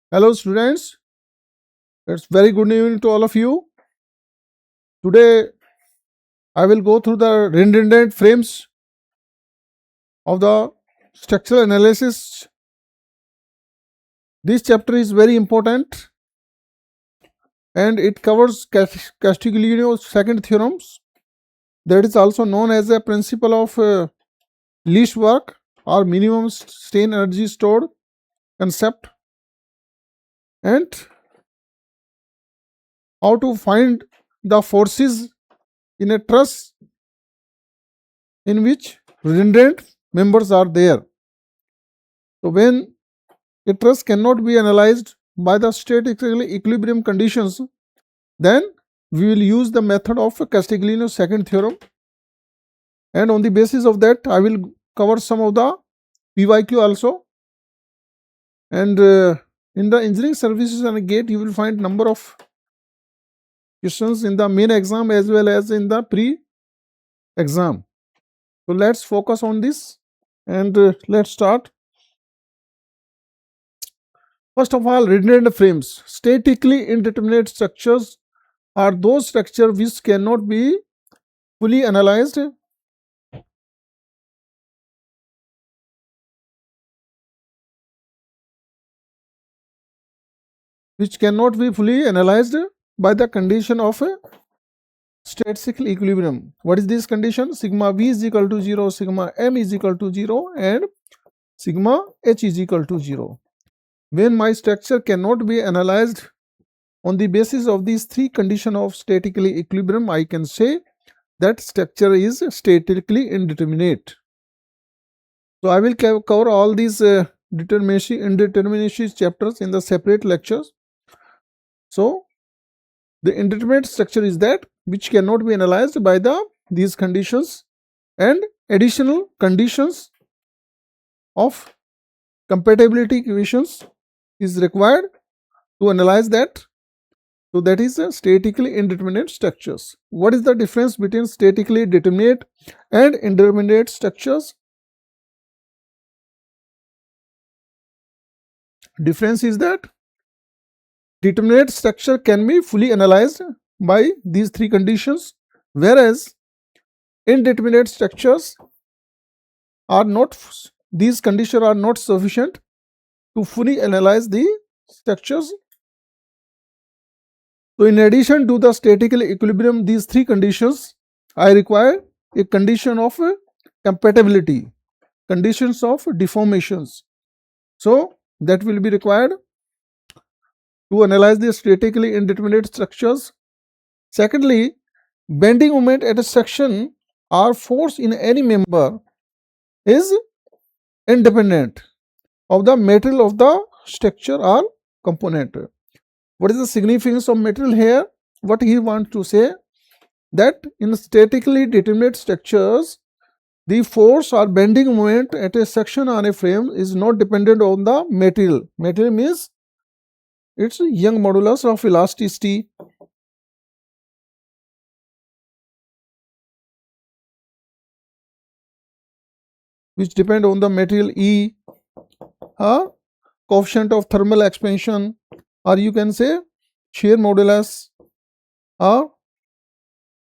Hello students, it's very good evening to all of you. Today I will go through the redundant frames of the structural analysis. This chapter is very important and it covers Castigliano's second theorems, that is also known as a principle of least work or minimum strain energy stored concept, and how to find the forces in a truss in which redundant members are there. So when a truss cannot be analyzed by the statistical equilibrium conditions, then we will use the method of Castigliano's second theorem, and on the basis of that I will cover some of the PYQ also. And in the engineering services and GATE you will find number of questions in the main exam as well as in the pre-exam. So let's focus on this and let's start. First of all, redundant frames. Statically indeterminate structures are those structures which cannot be fully analyzed by the condition of a statistical equilibrium. What is this condition? Sigma v is equal to 0, sigma m is equal to 0 and sigma h is equal to 0. When my structure cannot be analyzed on the basis of these three conditions of statically equilibrium, I can say that structure is statically indeterminate. So I will cover all these indeterminacy chapters in the separate lectures. So the indeterminate structure is that which cannot be analyzed by these conditions, and additional conditions of compatibility equations is required to analyze that. So that is statically indeterminate structures. What is the difference between statically determinate and indeterminate structures? Difference is that determinate structure can be fully analyzed by these three conditions, whereas indeterminate structures are not, these conditions are not sufficient to fully analyze the structures. So in addition to the statical equilibrium, these three conditions, I require a condition of compatibility, conditions of deformations. So that will be required to analyze the statically indeterminate structures. Secondly, bending moment at a section or force in any member is independent of the material of the structure or component. What is the significance of material here? What he wants to say, that in statically determinate structures, the force or bending moment at a section on a frame is not dependent on the material. Material means its Young modulus of elasticity. Which depend on the material E, coefficient of thermal expansion, or you can say shear modulus, or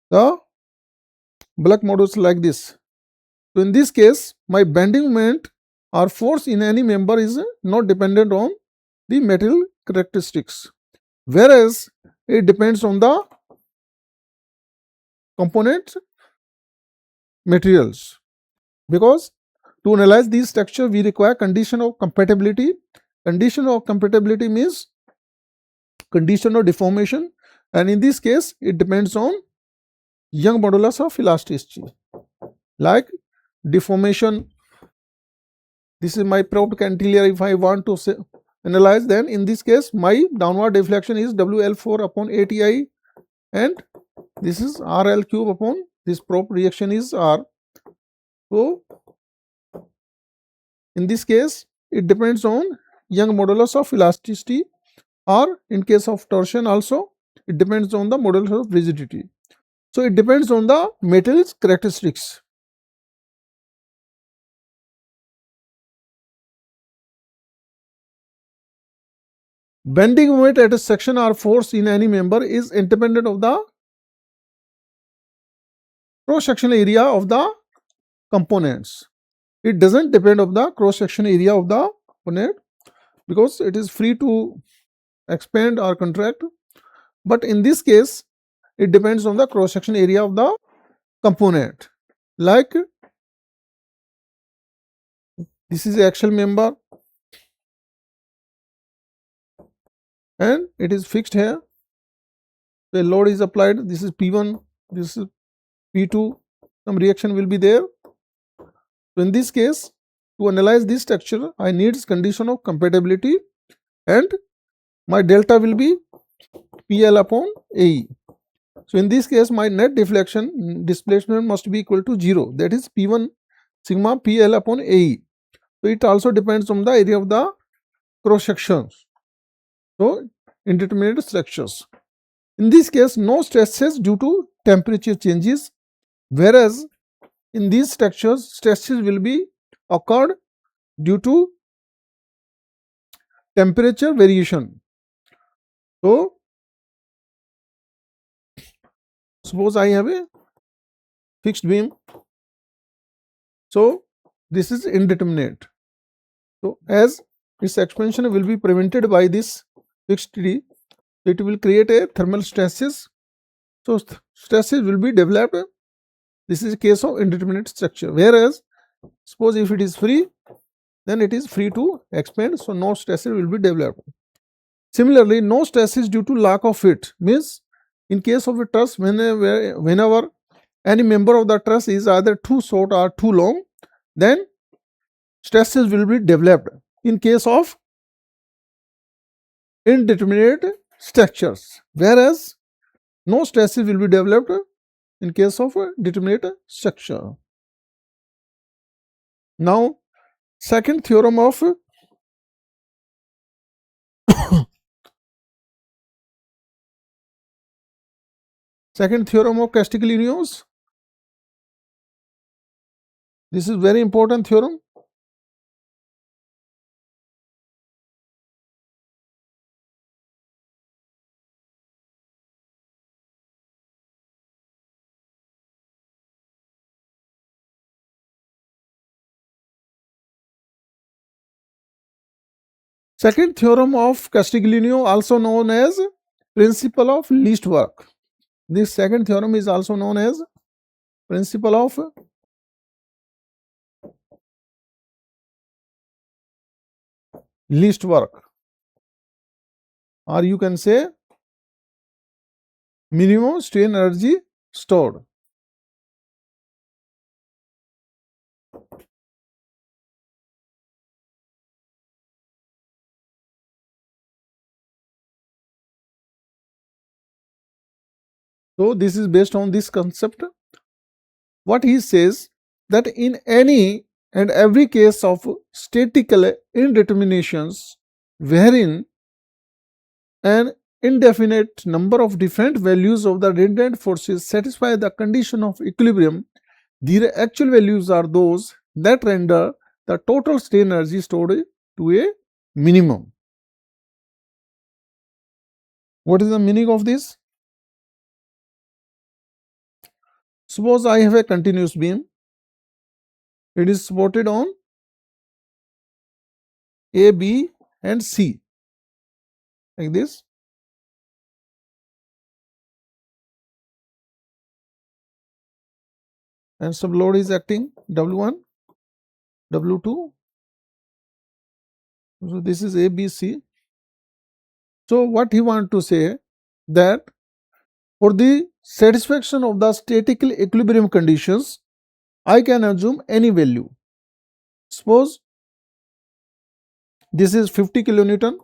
the Bloch modulus, like this. So in this case, my bending moment or force in any member is not dependent on the material characteristics, whereas it depends on the component materials. Because to analyze these structures, we require condition of compatibility. Condition of compatibility means condition of deformation, and in this case it depends on Young modulus of elasticity. Like deformation, this is my propped cantilever. If I want to analyze, then in this case my downward deflection is WL4 upon ATI, and this is RL cube upon this prop reaction is R. So in this case it depends on Young modulus of elasticity, or in case of torsion also it depends on the modulus of rigidity. So it depends on the material's characteristics. bending moment at a section or force in any member is independent of the cross-sectional area of the components. It doesn't depend on the cross-section area of the component because it is free to expand or contract. But in this case, it depends on the cross-section area of the component. Like this is the axial member and it is fixed here. The load is applied. This is P1, this is P2. Some reaction will be there. So in this case, to analyze this structure, I need condition of compatibility and my delta will be PL upon AE. So in this case, my net deflection displacement must be equal to 0. That is P1 sigma PL upon AE. So it also depends on the area of the cross sections. So indeterminate structures. In this case, no stresses due to temperature changes, whereas in these structures, stresses will be occurred due to temperature variation. So suppose I have a fixed beam. So this is indeterminate. So as its expansion will be prevented by this fixed T, it will create a thermal stresses. So stresses will be developed. This is a case of indeterminate structure. Whereas suppose if it is free, then it is free to expand. So no stresses will be developed. Similarly, no stresses due to lack of fit means in case of a truss, whenever any member of the truss is either too short or too long, then stresses will be developed in case of indeterminate structures, whereas no stresses will be developed in case of a determinate structure. Now, second theorem of Castigliano. This is very important theorem. Second theorem of Castigliano, also known as principle of least work. This second theorem is also known as principle of least work, or you can say minimum strain energy stored. So this is based on this concept. What he says that in any and every case of statical indeterminations wherein an indefinite number of different values of the redundant forces satisfy the condition of equilibrium, the actual values are those that render the total strain energy stored to a minimum. What is the meaning of this? Suppose I have a continuous beam. It is supported on A, B and C like this. And some load is acting W1, W2. So this is A, B, C. So what he want to say that for the satisfaction of the statical equilibrium conditions, I can assume any value. Suppose this is 50 kilonewton,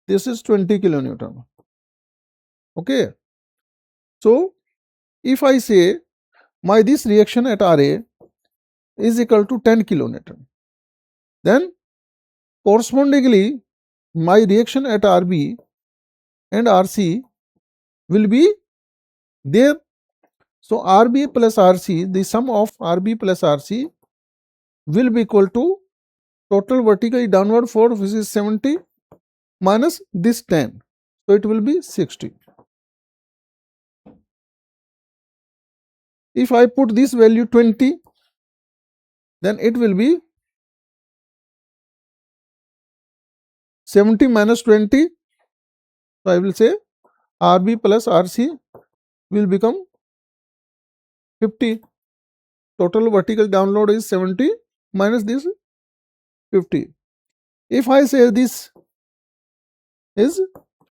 this is 20 kilonewton. Okay. So if I say my this reaction at RA is equal to 10 kilonewton, then correspondingly my reaction at RB and RC will be there. So RB plus RC, the sum of RB plus RC will be equal to total vertically downward force, which is 70, minus this 10. So it will be 60. If I put this value 20, then it will be 70 minus 20. So I will say RB plus RC will become 50. Total vertical download is 70 minus this 50. If I say this is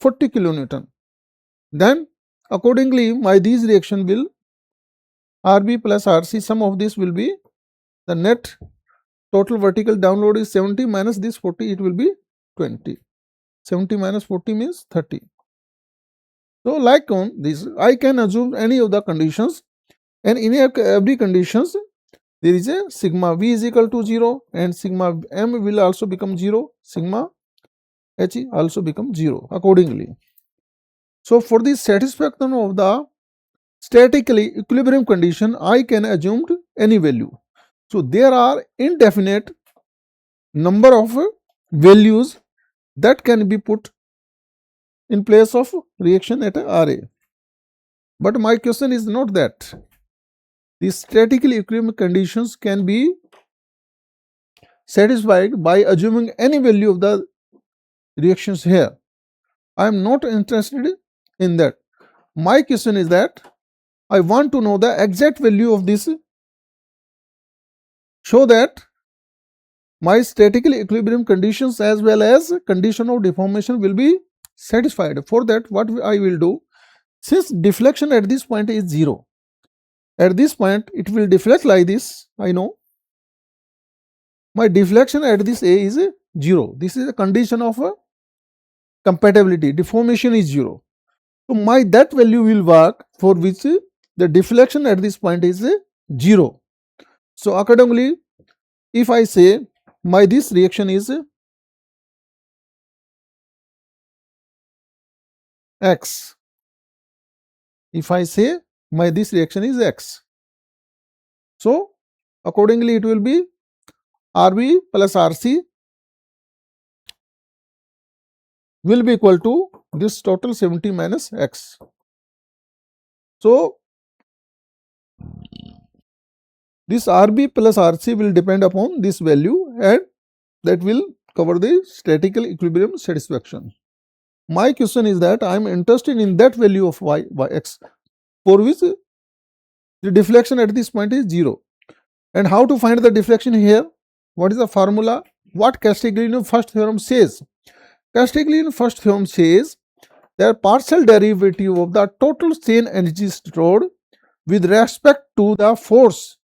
40 kilonewton, then accordingly my these reaction will RB plus RC, sum of this will be the net total vertical download is 70 minus this 40, it will be 20. 70 minus 40 means 30. So like on this, I can assume any of the conditions, and in every conditions there is a sigma V is equal to 0 and sigma M will also become 0, sigma H also become 0 accordingly. So for the satisfaction of the statically equilibrium condition, I can assume any value. So there are indefinite number of values that can be put in place of reaction at RA. But my question is not that. The statically equilibrium conditions can be satisfied by assuming any value of the reactions here. I am not interested in that. My question is that I want to know the exact value of this, so that my statically equilibrium conditions as well as condition of deformation will be satisfied. For that, what I will do, since deflection at this point is 0, at this point it will deflect like this, I know. My deflection at this A is 0. This is a condition of a compatibility. Deformation is 0. So my that value will work for which the deflection at this point is 0. So accordingly, if I say my this reaction is X, if I say my this reaction is X, so accordingly it will be RB plus RC will be equal to this total 70 minus X. So this RB plus RC will depend upon this value, and that will cover the statical equilibrium satisfaction. My question is that I am interested in that value of X for which the deflection at this point is 0. And how to find the deflection here? What is the formula? What Castigliano first theorem says? Castigliano first theorem says that partial derivative of the total strain energy stored with respect to the force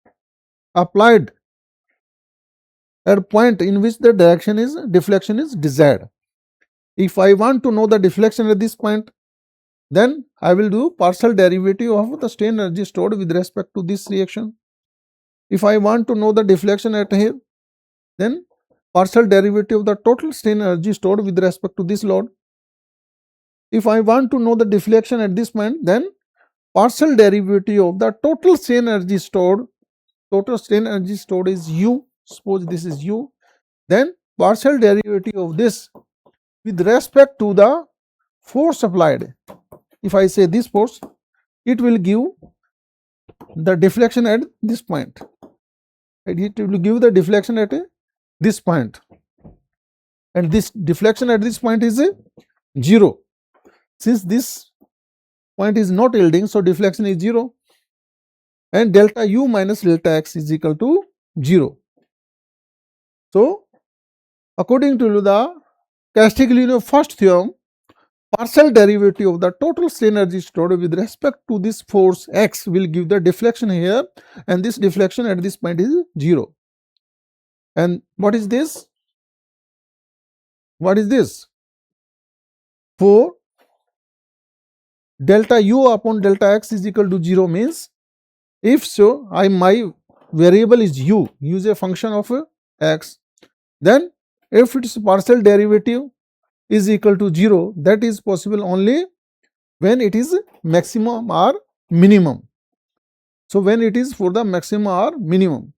applied at a point in which the deflection is desired. If I want to know the deflection at this point, then I will do partial derivative of the strain energy stored with respect to this reaction. If I want to know the deflection at here, then partial derivative of the total strain energy stored with respect to this load. If I want to know the deflection at this point, then partial derivative of the total strain energy stored. Total strain energy stored is U. Suppose this is U. Then partial derivative of this with respect to the force applied. If I say this force, it will give the deflection at this point. It will give the deflection at this point. And this deflection at this point is 0. Since this point is not yielding, so deflection is 0. And delta U minus delta X is equal to 0. So, according to the Castigliano first theorem, partial derivative of the total strain energy stored with respect to this force X will give the deflection here, and this deflection at this point is 0. And what is this? What is this? For delta U upon delta X is equal to 0 means, if so, my variable is U is a function of X, then if its partial derivative is equal to 0, that is possible only when it is maximum or minimum. So when it is for the maximum or minimum.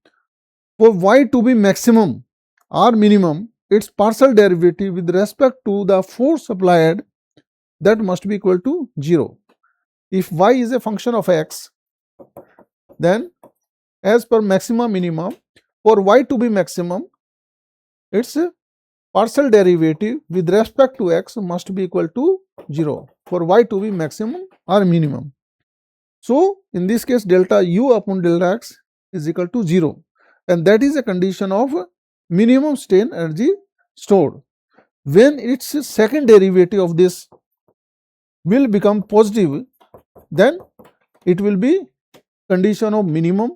For y to be maximum or minimum, its partial derivative with respect to the force applied, that must be equal to 0. If y is a function of x, then as per maximum minimum, for y to be maximum, its partial derivative with respect to x must be equal to 0 for y to be maximum or minimum. So, in this case, delta u upon delta x is equal to 0, and that is a condition of minimum strain energy stored. When its second derivative of this will become positive, then it will be condition of minimum.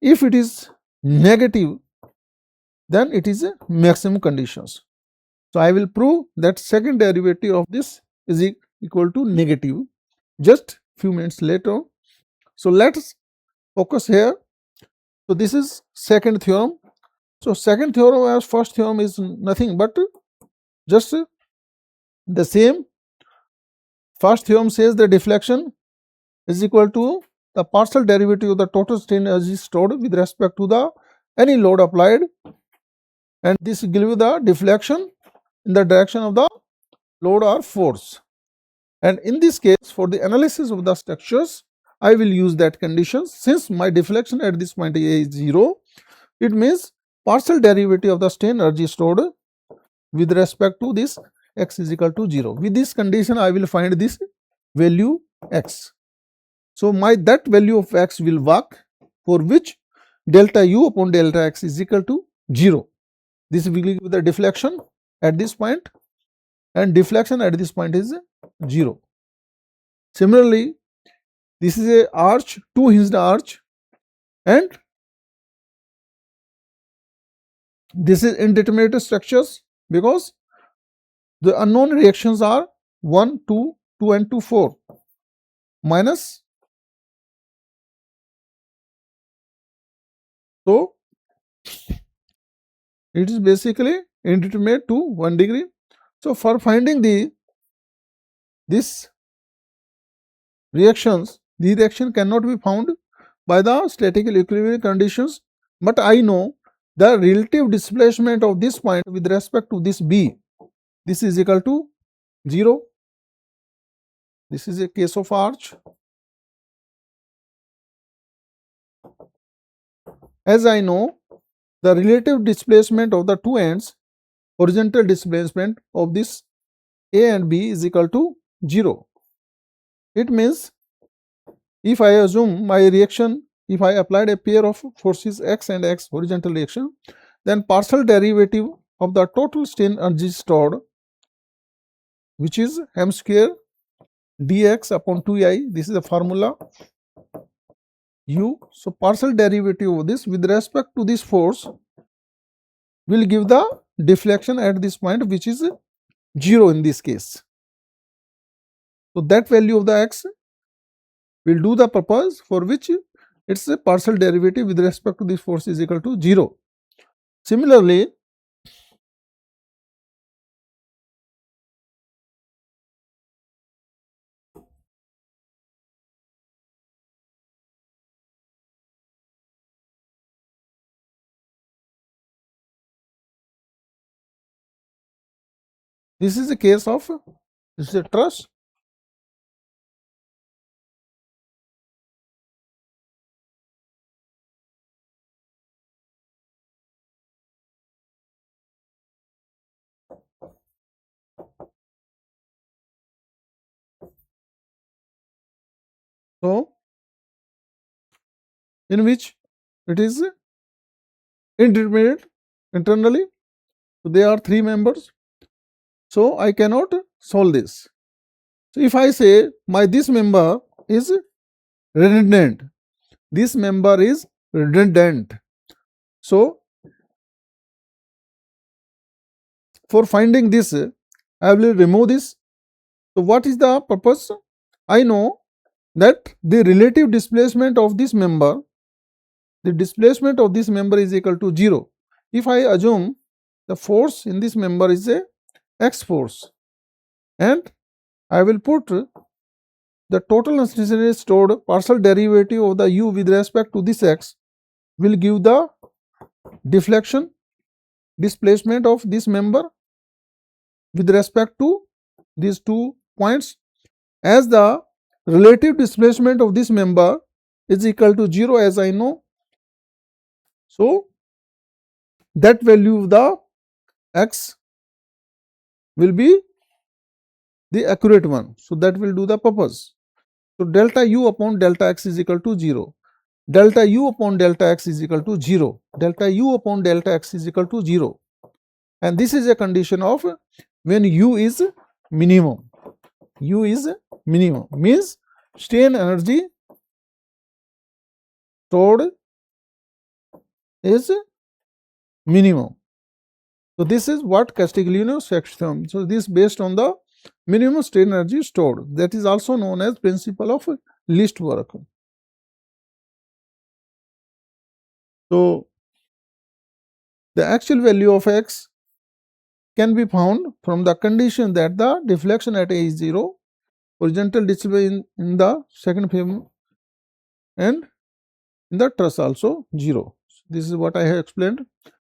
If it is negative, then it is a maximum conditions. So, I will prove that second derivative of this is equal to negative just few minutes later. So, let us focus here. So, this is second theorem. So, second theorem as first theorem is nothing but just the same. First theorem says the deflection is equal to the partial derivative of the total strain energy stored with respect to the any load applied, and this will give you the deflection in the direction of the load or force. And in this case, for the analysis of the structures, I will use that condition. Since my deflection at this point is 0, it means partial derivative of the strain energy stored with respect to this x is equal to 0. With this condition, I will find this value x. So, that value of x will work, for which delta u upon delta x is equal to 0. This will give the deflection at this point, and deflection at this point is 0. Similarly, this is a arch, two hinged arch, and this is indeterminate structures because the unknown reactions are 1, 2, 2 and 2, 4 minus. So, it is basically indeterminate to 1 degree. So, for finding this reactions, the reaction cannot be found by the statical equilibrium conditions, but I know the relative displacement of this point with respect to this B, this is equal to 0. This is a case of arch. As I know, the relative displacement of the two ends, horizontal displacement of this A and B is equal to 0. It means if I assume my reaction, if I applied a pair of forces x and x horizontal reaction, then partial derivative of the total strain energy stored, which is m square dx upon 2I, this is the formula u. So, partial derivative of this with respect to this force will give the deflection at this point, which is 0 in this case. So, that value of the x will do the purpose for which its a partial derivative with respect to this force is equal to 0. Similarly, this is a case of, this is a truss. So, in which it is indeterminate internally. So, there are 3 members. So, I cannot solve this. So, if I say this member is redundant, this member is redundant. So, for finding this, I will remove this. So, what is the purpose? I know that the relative displacement of this member, the displacement of this member is equal to 0. If I assume the force in this member is a x force, and I will put the total necessary stored partial derivative of the u with respect to this x will give the deflection displacement of this member with respect to these 2 points, as the relative displacement of this member is equal to 0 as I know. So, that value of the x will be the accurate one. So, that will do the purpose. So, delta u upon delta x is equal to 0. Delta u upon delta x is equal to 0. Delta u upon delta x is equal to 0. And this is a condition of when u is minimum. U is minimum means strain energy stored is minimum. So, this is what Castigliano second theorem. So, this based on the minimum strain energy stored, that is also known as principle of least work. So, the actual value of x can be found from the condition that the deflection at A is 0, horizontal displacement in the second frame and in the truss also 0. So, this is what I have explained.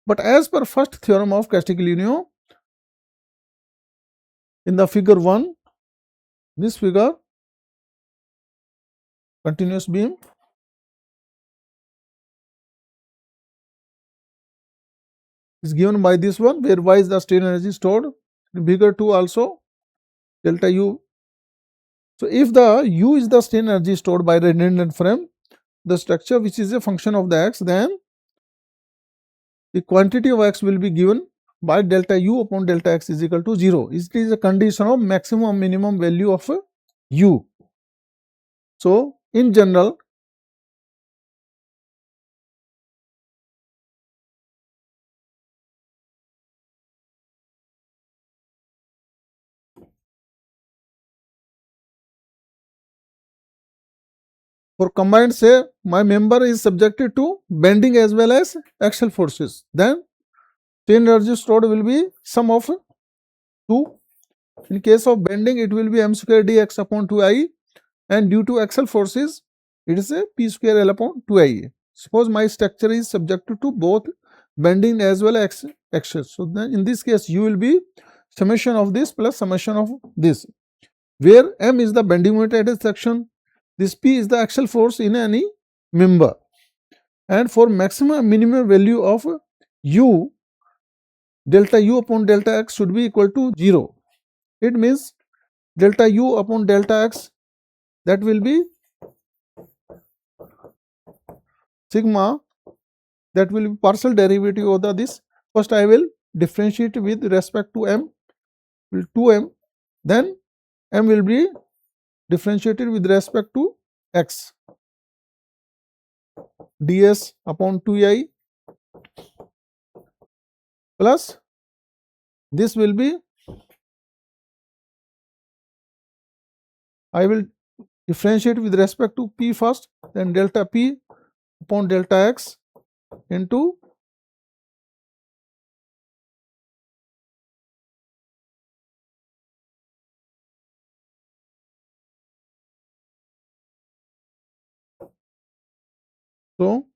But as per first theorem of Castigliano, in the figure 1, this figure continuous beam is given by this one, where y is the strain energy stored. In figure 2 also delta u. So, if the u is the strain energy stored by redundant frame, the structure which is a function of the x, then the quantity of x will be given by delta u upon delta x is equal to 0. It is a condition of maximum minimum value of u. So, in general, for combined, say my member is subjected to bending as well as axial forces, then strain energy stored will be sum of 2. In case of bending, it will be m square dx upon 2i, and due to axial forces, it is a p square l upon 2ia. Suppose my structure is subjected to both bending as well as axial. So, then in this case, u will be summation of this plus summation of this, where m is the bending moment at a section, this p is the axial force in any member, and for maximum and minimum value of u, delta u upon delta x should be equal to 0. It means delta u upon delta x, that will be sigma, that will be partial derivative of this. First I will differentiate with respect to m, will 2m, then m will be differentiated with respect to x, ds upon 2i, plus this will be, I will differentiate with respect to p first, then delta p upon delta x into so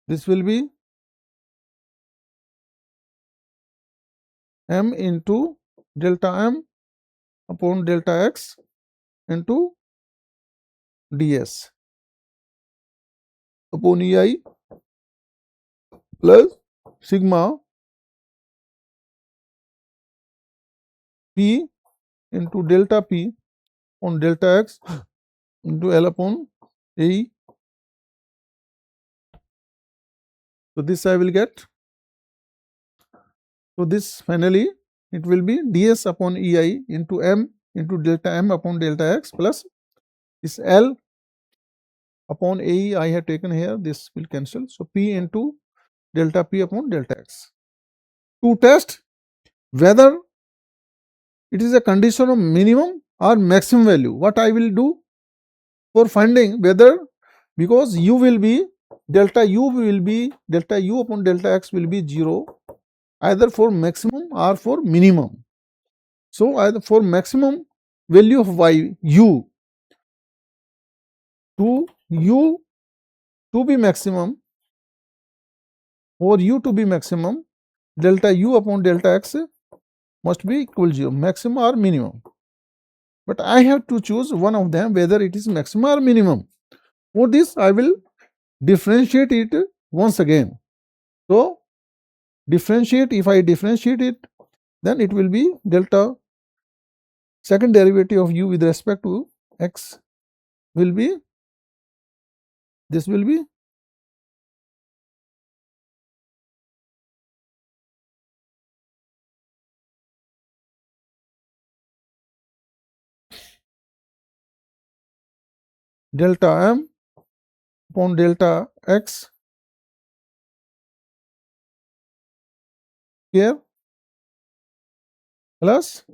this will be m into delta m upon delta x into ds upon ei plus sigma p into delta p on delta x into L upon A. So, this I will get. So, this finally it will be ds upon ei into m into delta m upon delta x plus this L upon A I have taken here, this will cancel. So, p into delta p upon delta x. To test whether it is a condition of minimum or maximum value, what I will do for finding whether, because u will be delta u upon delta x will be 0 either for maximum or for minimum. So, either for maximum value of y u, to u to be maximum or u to be maximum, delta u upon delta x must be equal to 0, maximum or minimum. But I have to choose one of them, whether it is maximum or minimum. For this, I will differentiate it once again. So, if I differentiate it, then it will be delta second derivative of u with respect to x will be, this will be delta m upon delta x here plus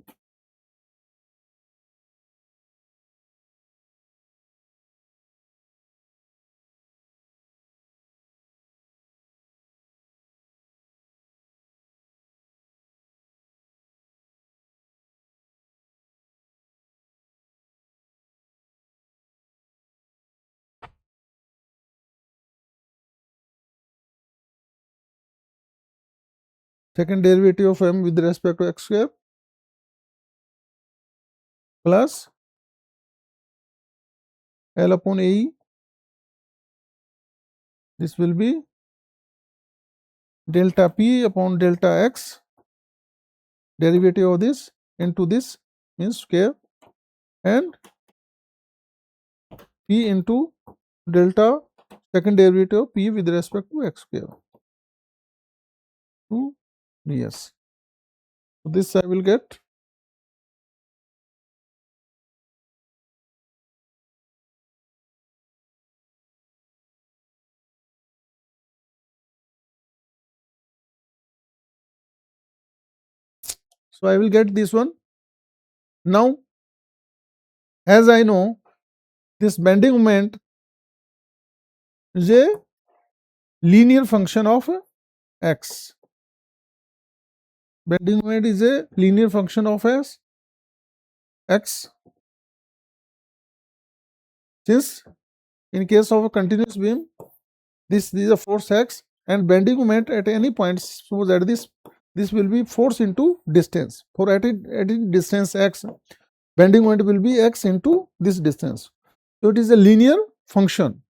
second derivative of m with respect to x square plus L upon AE. This will be delta p upon delta x, derivative of this into this means square, and p into delta second derivative of p with respect to x square to ds. So this I will get this one. Now, as I know, this bending moment is a linear function of x. Bending moment is a linear function of x. Since in case of a continuous beam, this is a force x, and bending moment at any point, suppose at this will be force into distance. For at distance x, bending moment will be x into this distance. So it is a linear function.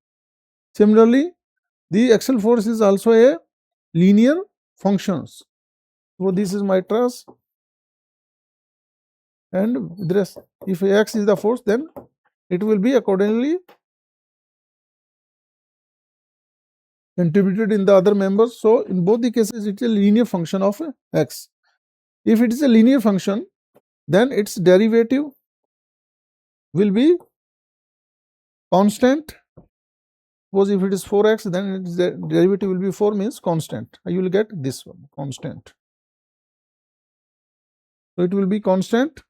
Similarly, the axial force is also a linear function. So this is my truss, and if x is the force, then it will be accordingly contributed in the other members. So in both the cases, it is a linear function of x. If it is a linear function, then its derivative will be constant. Suppose if it is 4x, then its derivative will be 4 means constant. You will get this one, constant. So it will be constant.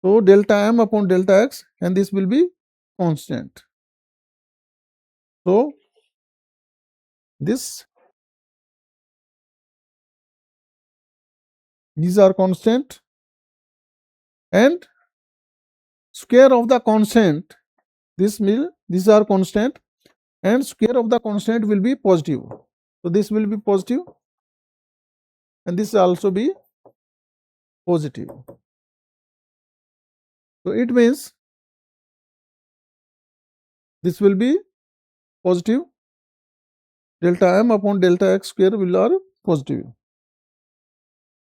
So delta m upon delta x, and this will be constant. So these are constant, and square of the constant, these are constant, and square of the constant will be positive. So this will be positive, and this will also be positive. So it means this will be positive, delta m upon delta x square will are positive.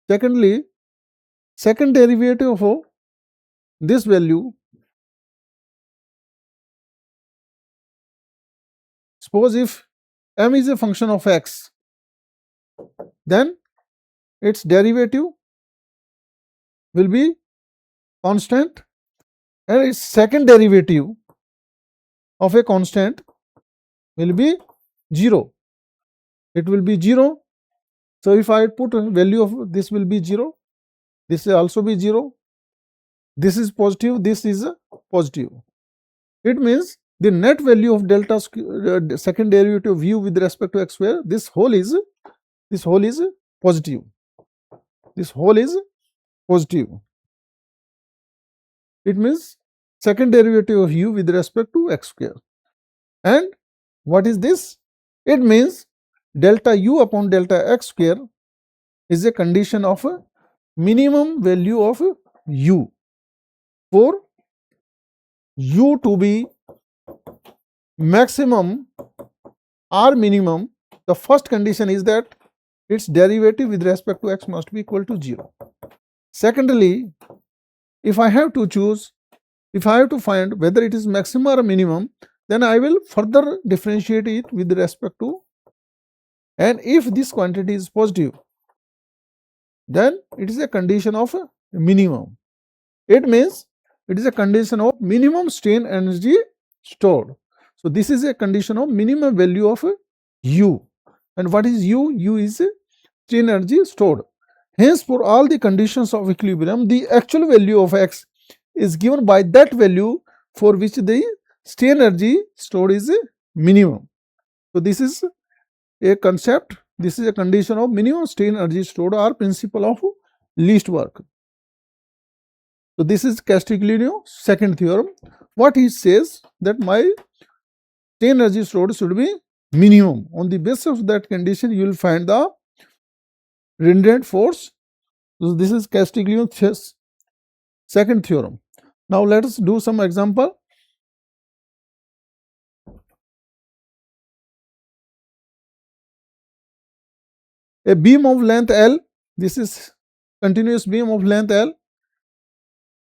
Secondly, second derivative of this value, suppose if m is a function of x, then its derivative will be constant, and its second derivative of a constant will be 0. It will be 0. So if I put a value of this will be 0, this will also be 0. This is positive, this is positive. It means the net value of delta second derivative of u with respect to x square, this whole is positive. This whole is positive. It means second derivative of u with respect to x square, and What is this? It means delta u upon delta x square is a condition of a minimum value of u. For u to be maximum or minimum, the first condition is that its derivative with respect to x must be equal to 0. Secondly, if I have to find whether it is maximum or minimum, then I will further differentiate it with respect to, and if this quantity is positive, then it is a condition of a minimum. It means it is a condition of minimum strain energy stored. So this is a condition of minimum value of u. And what is u? U is strain energy stored. Hence, for all the conditions of equilibrium, the actual value of x is given by that value for which the strain energy stored is minimum. So this is a concept. This is a condition of minimum strain energy stored, or principle of least work. So this is Castigliano second theorem. What he says, that my strain energy stored should be minimum. On the basis of that condition, you will find the redundant force. So this is Castigliano's second theorem. Now let us do some example. A beam of length L, this is continuous beam of length L,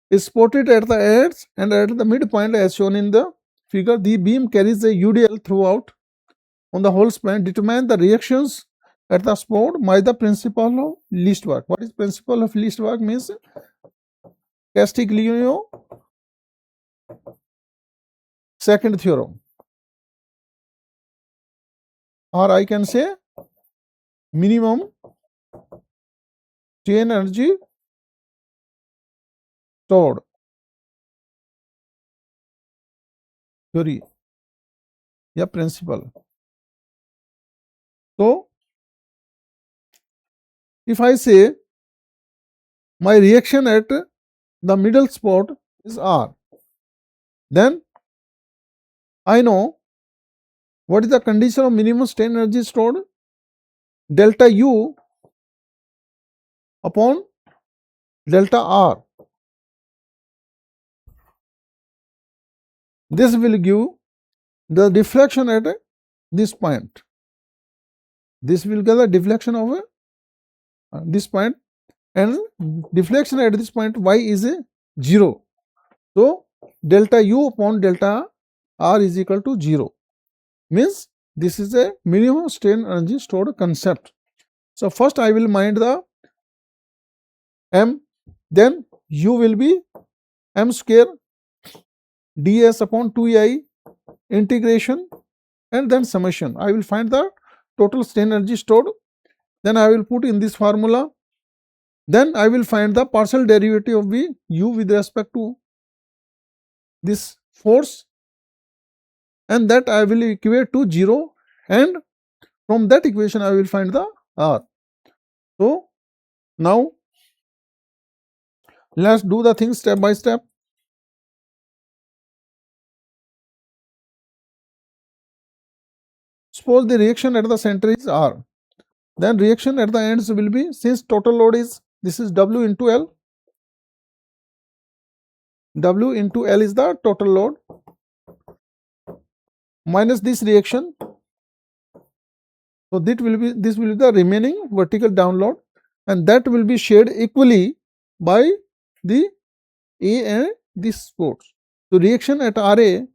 is supported at the ends and at the midpoint as shown in the figure. The beam carries a UDL throughout on the whole span. Determine the reactions at the support by the principle of least work. What is principle of least work? Means Castigliano second theorem, or I can say minimum strain energy stored theory, yeah, principle. So if I say my reaction at the middle spot is R, then I know what is the condition of minimum strain energy stored? Delta U upon delta R. This will give the deflection at this point. This will give the deflection of this point, and deflection at this point y is 0. So delta U upon delta R is equal to 0. Means this is a minimum strain energy stored concept. So first I will mind the m, then U will be m square ds upon 2I integration and then summation. I will find the total strain energy stored. Then I will put in this formula. Then I will find the partial derivative of v u with respect to this force, and that I will equate to 0, and from that equation I will find the r. So now let's do the things step by step. Suppose the reaction at the center is R, then reaction at the ends will be, since total load is, this is W into L, W into L is the total load, minus this reaction. So this will be the remaining vertical download, and that will be shared equally by the A and this supports. So reaction at RA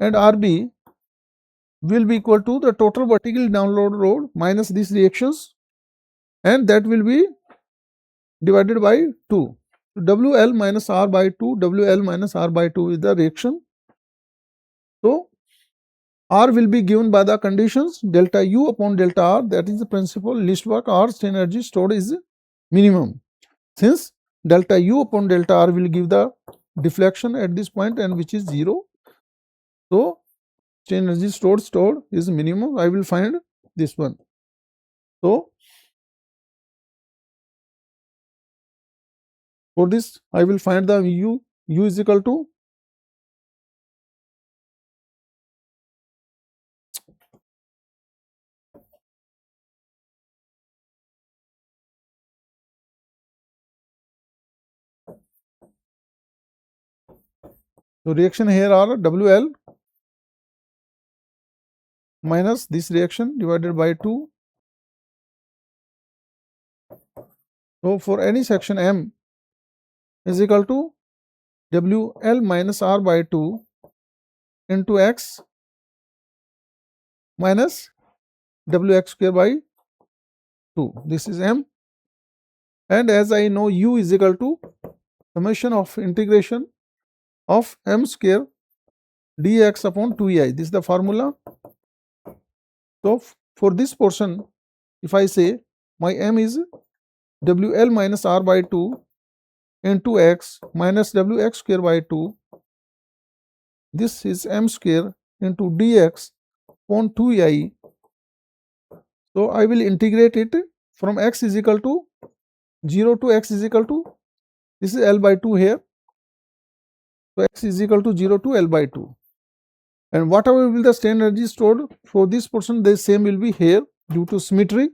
and RB will be equal to the total vertical download load minus these reactions, and that will be divided by 2. So WL minus R by 2, WL minus R by 2 is the reaction. So R will be given by the conditions delta U upon delta R, that is the principle least work, or strain energy stored is minimum. Since delta U upon delta R will give the deflection at this point, and which is 0. So strain energy stored is minimum. I will find this one. So for this I will find the U is equal to So reaction here are WL minus this reaction divided by 2. So for any section M is equal to WL minus R by 2 into X minus WX square by 2. This is M, and as I know U is equal to summation of integration of M square dx upon 2ei. This is the formula. So for this portion, if I say my M is WL minus R by 2 into X minus WX square by 2, this is M square into dx upon 2ei. So I will integrate it from x is equal to 0 to x is equal to, this is L by 2 here. So x is equal to 0 to L by 2. And whatever will the strain energy stored for this portion, the same will be here due to symmetry.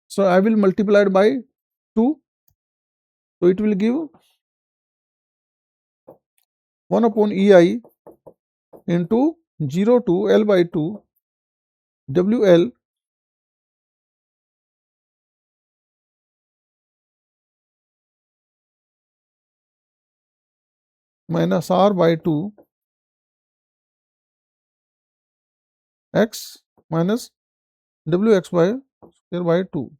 So I will multiply it by 2. So it will give 1 upon EI into 0 to L by 2 WL minus R by 2 X minus WX by square by 2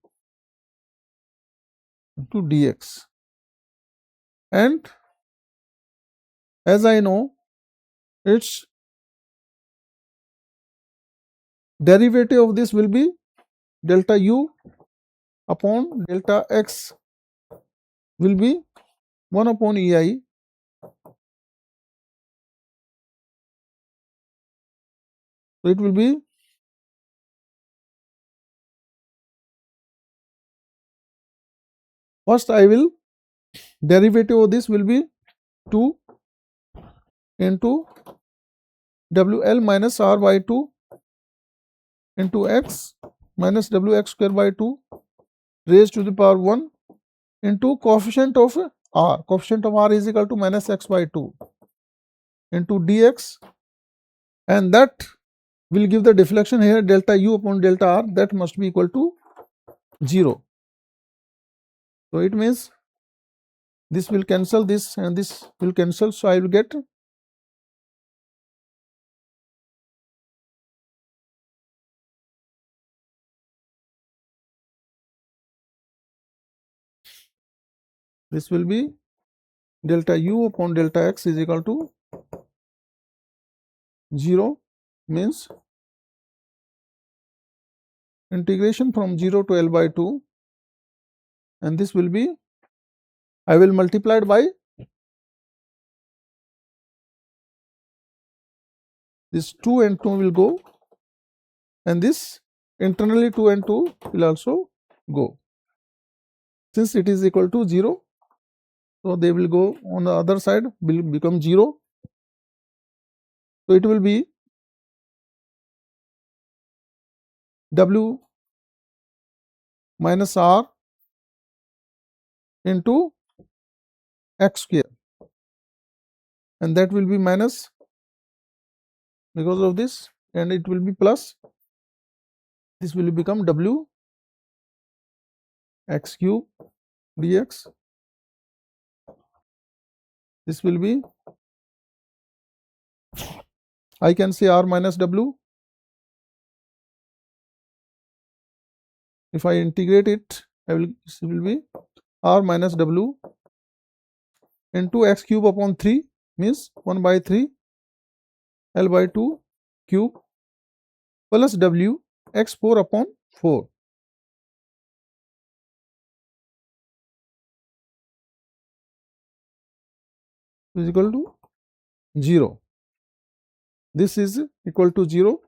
into dx. And as I know, its derivative of this will be delta U upon delta X will be 1 upon EI So it will be first I will derivative of this will be 2 into WL minus R by 2 into X minus WX square by 2 raised to the power 1 into coefficient of R. Coefficient of R is equal to minus X by 2 into dx, and that will give the deflection here delta U upon delta R, that must be equal to 0. So it means this will cancel this and this will cancel. So I will get this will be delta U upon delta X is equal to 0, means integration from 0 to L by 2, and this will be, I will multiply it by this 2 and 2 will go, and this internally 2 and 2 will also go. Since it is equal to 0, so they will go on the other side, will become 0. So it will be W minus R into X square, and that will be minus because of this, and it will be plus, this will become W X cube dx. This will be, I can say R minus W. If I integrate it, this will be R minus W into X cube upon 3, means 1 by 3 L by 2 cube plus W X 4 upon 4 is equal to 0. This is equal to 0.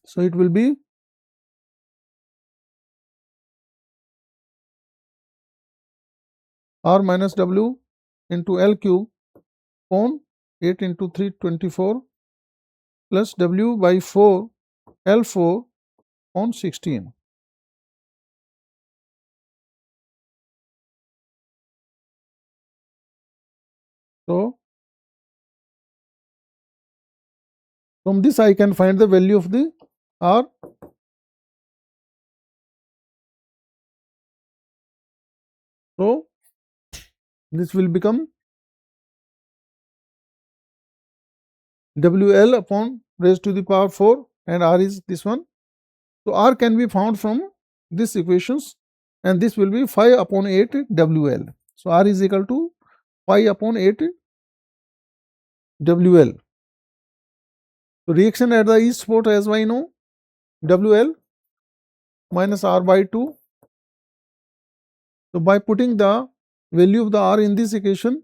So it will be R minus W into L cube upon 8 into 3 24 plus W by 4 L4 on 16. From this I can find the value of the R. So this will become WL upon raised to the power 4 and R is this one. So R can be found from this equations and this will be 5 upon 8 WL. So R is equal to 5 upon 8 WL. So reaction at the each port, as I know, WL minus R by 2. So by putting the value of the R in this equation,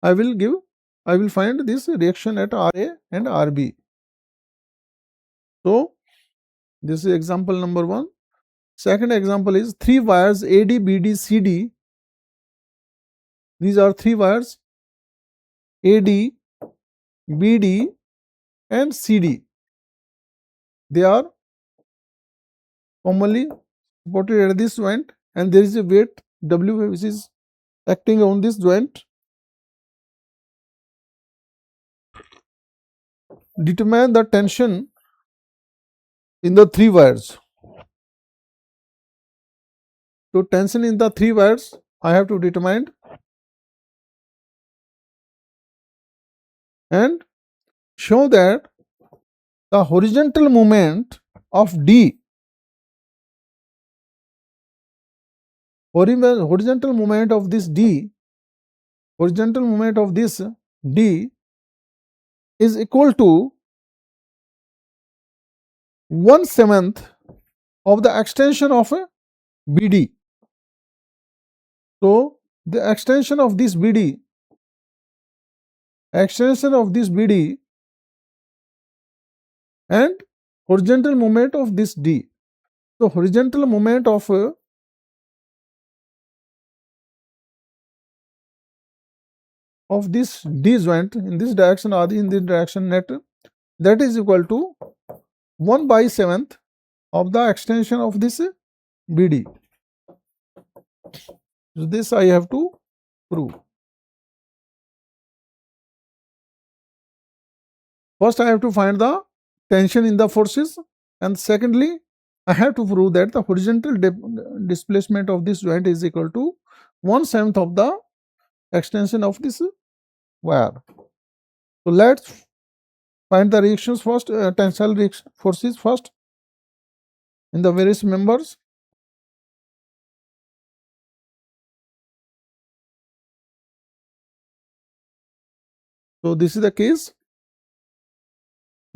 I will find this reaction at RA and RB. So this is example number 1. Second example is 3 wires AD, BD, CD. These are 3 wires AD, BD and CD. They are commonly supported at this joint and there is a weight W which is acting on this joint. Determine the tension in the 3 wires. So tension in the 3 wires I have to determine and show that the horizontal moment of D, horizontal moment of this D, horizontal moment of this D is equal to 1/7 of the extension of a BD. So the extension of this BD and horizontal moment of this D. So horizontal moment of this D joint in this direction or in this direction net, that is equal to 1/7 of the extension of this BD. So this I have to prove. First I have to find the tension in the forces and secondly I have to prove that the horizontal displacement of this joint is equal to 1/7 of the extension of this wire. So let's find the reactions first, tensile reaction forces first in the various members. So this is the case.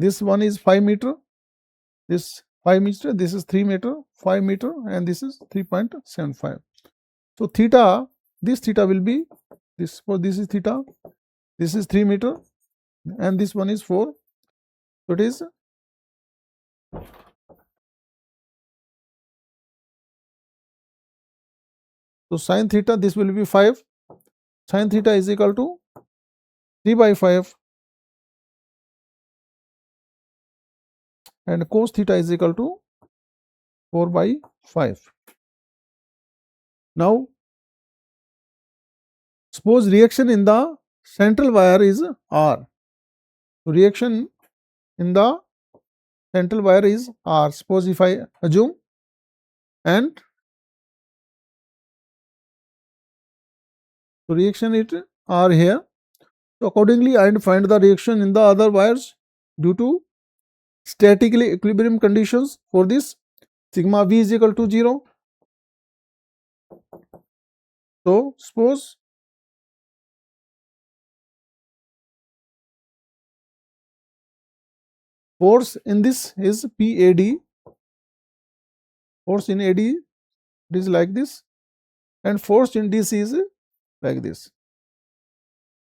This one is 5 meter, this 5 meter, this is 3 meter, 5 meter and this is 3.75. So theta, this theta will be this, for this is theta, this is 3 meter and this one is 4. So it is so sin theta, this will be 5, sin theta is equal to 3/5 and cos theta is equal to 4/5. Now suppose reaction in the central wire is R. So reaction in the central wire is R. Suppose if I assume and so reaction it R here. So accordingly I find the reaction in the other wires due to statically equilibrium conditions. For this sigma V is equal to 0. So suppose force in this is PAD, force in AD it is like this and force in DC is like this.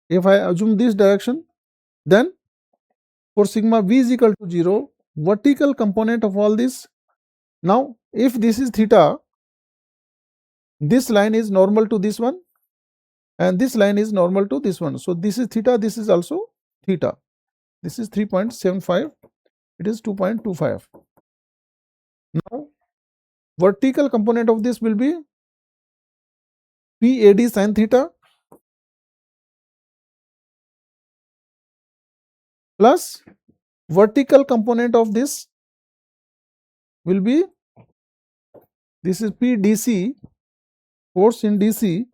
If I assume this direction, then for sigma V is equal to 0, vertical component of all this. Now if this is theta, this line is normal to this one and this line is normal to this one. So this is theta, this is also theta. This is 3.75, it is 2.25. Now vertical component of this will be PAD sin theta plus vertical component of this will be, this is PDC, force in DC,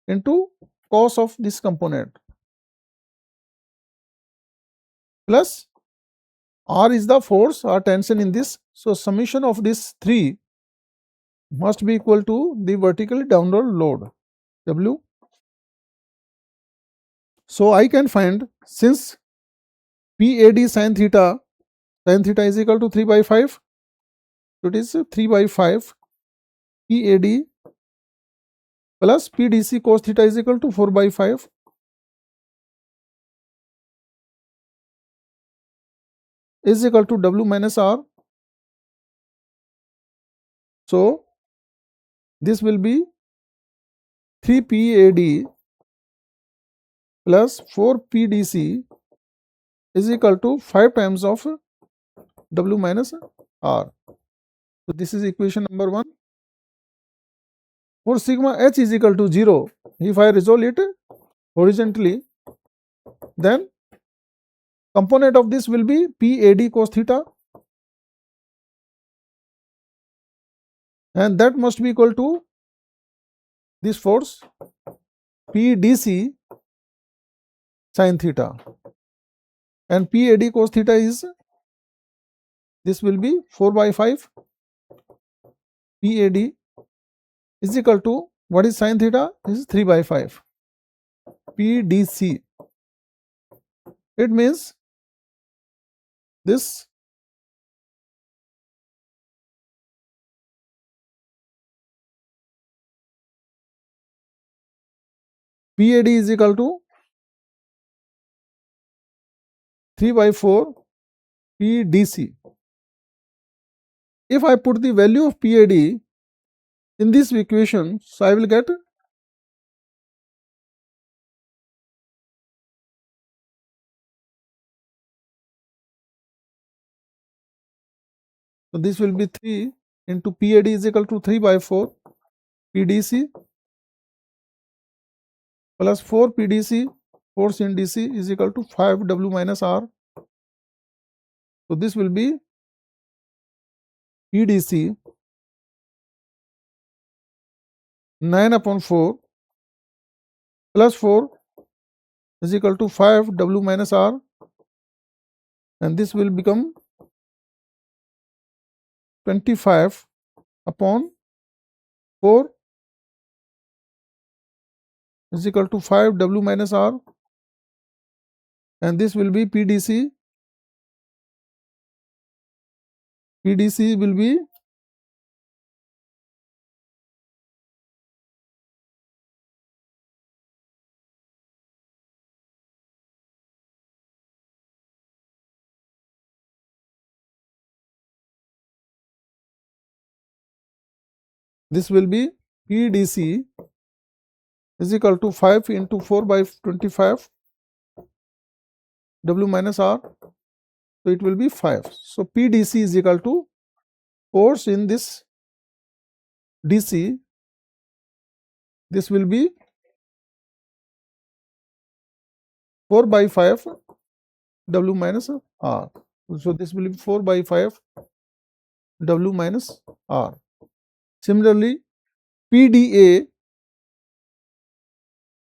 into cos of this component, plus R is the force or tension in this. So summation of this 3 must be equal to the vertically downward load W. So I can find, since PAD sin theta is equal to 3 by 5, so it is 3 by 5 PAD plus PDC cos theta is equal to 4 by 5 is equal to W minus R. So this will be 3 PAD plus 4 PDC is equal to 5 times of W minus R. So this is equation number 1. For sigma H is equal to 0, if I resolve it horizontally, then component of this will be PAD cos theta, and that must be equal to this force PDC sin theta, and PAD cos theta is, this will be 4 by 5 PAD is equal to, what is sin theta? This is 3 by 5 PDC. It means this PAD is equal to 3 by 4 PDC. If I put the value of PAD in this equation, so I will get, so this will be 3 into PAD is equal to 3 by 4 PDC plus 4 PDC, force in DC, is equal to 5 W minus R. So this will be PDC 9 upon 4 plus 4 is equal to 5 W minus R, and this will become 25 upon 4 is equal to 5 W minus R, and this will be PDC. PDC will be PDC is equal to 5 into 4 by 25 W minus R, so it will be 5. So PDC is equal to force in this DC, this will be 4 by 5 W minus R. So this will be 4 by 5 W minus R. Similarly, PDA,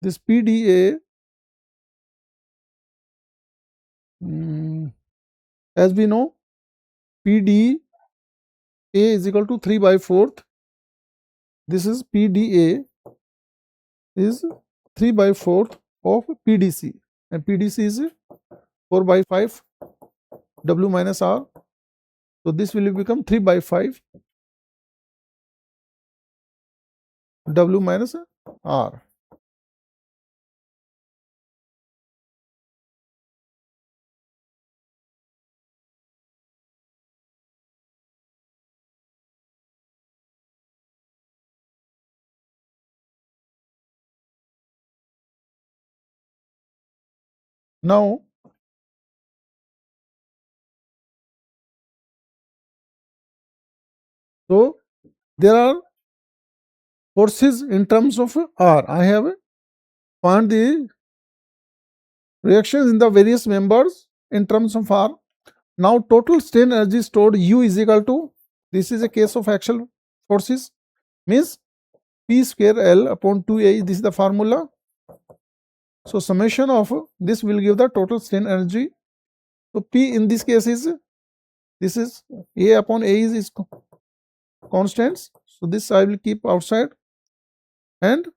this PDA, as we know, PDA is equal to 3 by 4th. This is PDA is 3 by 4th of PDC, and PDC is 4 by 5 W minus R. So this will become 3 by 5 W minus R. Now, so there are forces in terms of R. I have found the reactions in the various members in terms of R. Now total strain energy stored U is equal to, this is a case of axial forces, means P square L upon 2A, this is the formula. So summation of this will give the total strain energy. So P in this case is, this is A upon A is constants. So this I will keep outside, and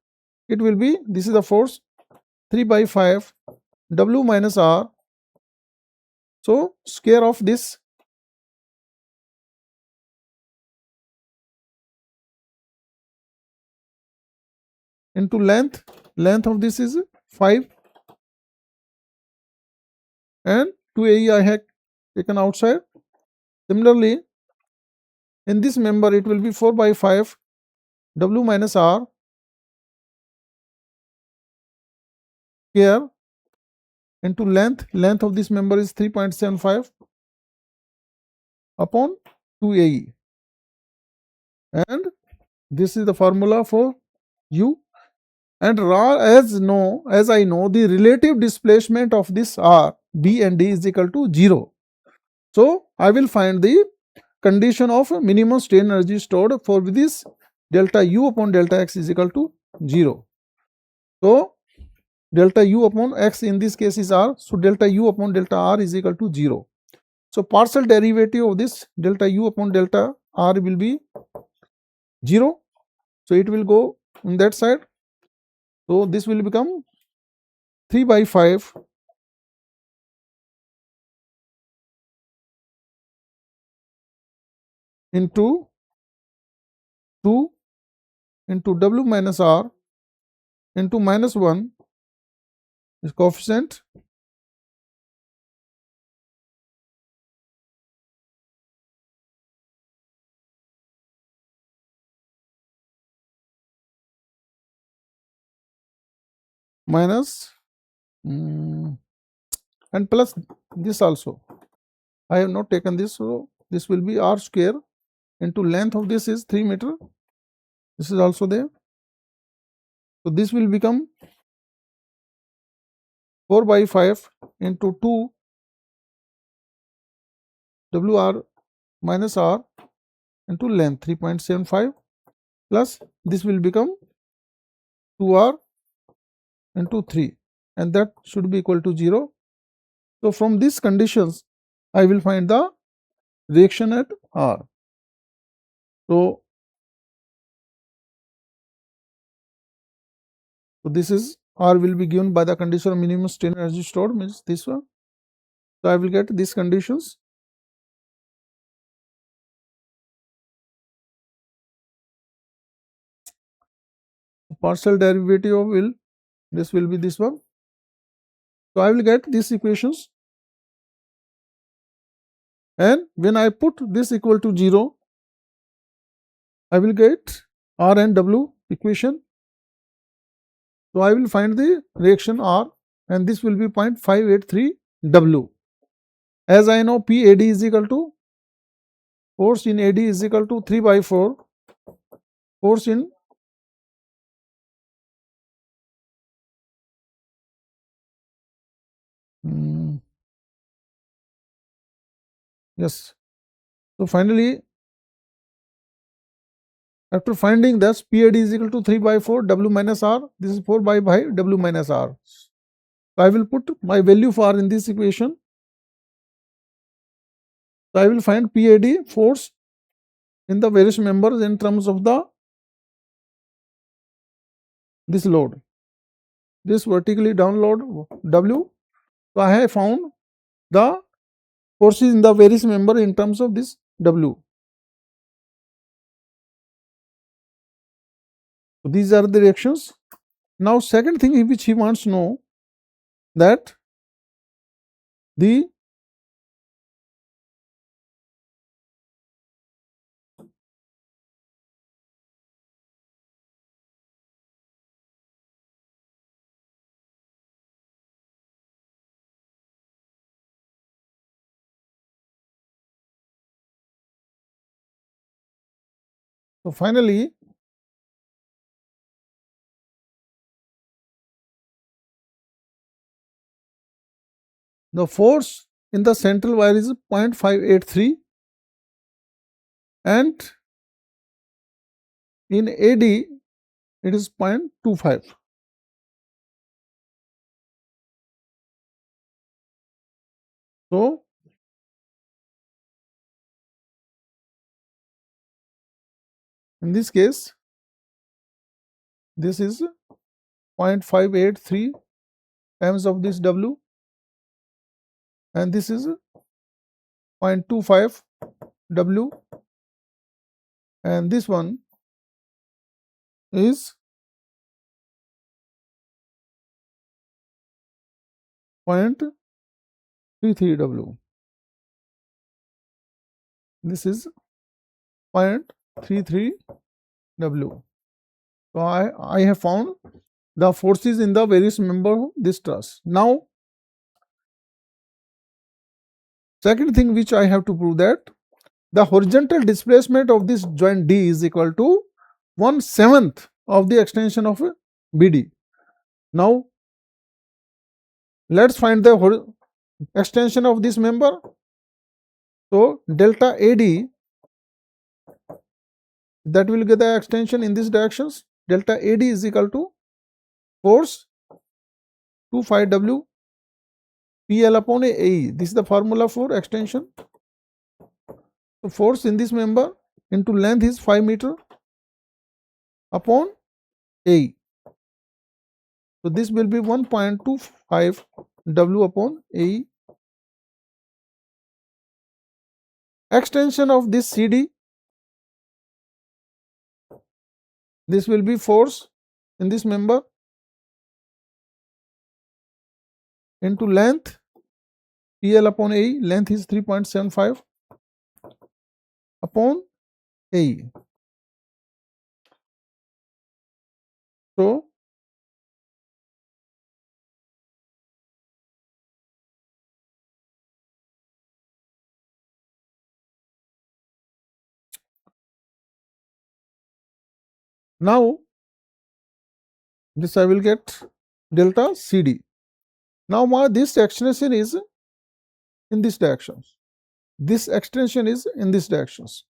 it will be, this is the force 3 by 5 W minus R. So square of this into length of this is 5, and 2AE I have taken outside. Similarly, in this member it will be 4 by 5 W minus R here into length of this member is 3.75 upon 2AE, and this is the formula for U. And as I know the relative displacement of this R, B and D is equal to 0. So I will find the condition of minimum strain energy stored for this delta U upon delta X is equal to 0. So delta U upon X in this case is R. So delta U upon delta R is equal to 0. So partial derivative of this delta U upon delta R will be 0. So it will go on that side. So this will become 3 by 5 into 2 into W minus R into minus 1 is coefficient minus and plus this also. I have not taken this, so this will be R square into length of this is 3 meter. This is also there. So this will become 4 by 5 into 2 WR minus R into length 3.75 plus this will become 2R into 3, and that should be equal to 0. So from these conditions I will find the reaction at R. So this is R will be given by the condition of minimum strain energy stored, means this one. So I will get these conditions. Partial derivative of this will be this one. So I will get these equations, and when I put this equal to 0, I will get R and W equation. So I will find the reaction R, and this will be 0.583 W. As I know PAD is equal to, force in AD is equal to 3 by 4 force in yes. So finally, after finding this, PAD is equal to 3 by 4 W minus R, this is 4 by 5 W minus R. So I will put my value for R in this equation. So I will find PAD, force in the various members in terms of the this load, this vertically down load W. So I have found the forces in the various member in terms of this W. So these are the reactions. Now second thing which he wants to know, that the so finally the force in the central wire is 0.583 and in AD it is 0.25. So in this case this is 0.583 times of this W and this is 0.25 W and this one is 0.33 W. This is 0.33 W. So I have found the forces in the various member of this truss. Now, second thing which I have to prove that the horizontal displacement of this joint D is equal to 1/7 of the extension of BD. Now, let's find the extension of this member. So, delta AD, that will get the extension in these directions. Delta AD is equal to force 2phi W PL upon AE. This is the formula for extension. So, force in this member into length is 5 meter upon AE. So, this will be 1.25 W upon AE. Extension of this CD, this will be force in this member into length PL upon AE, length is 3.75 upon AE. So, now this I will get delta CD. Now this extension is in this directions. This extension is in this directions.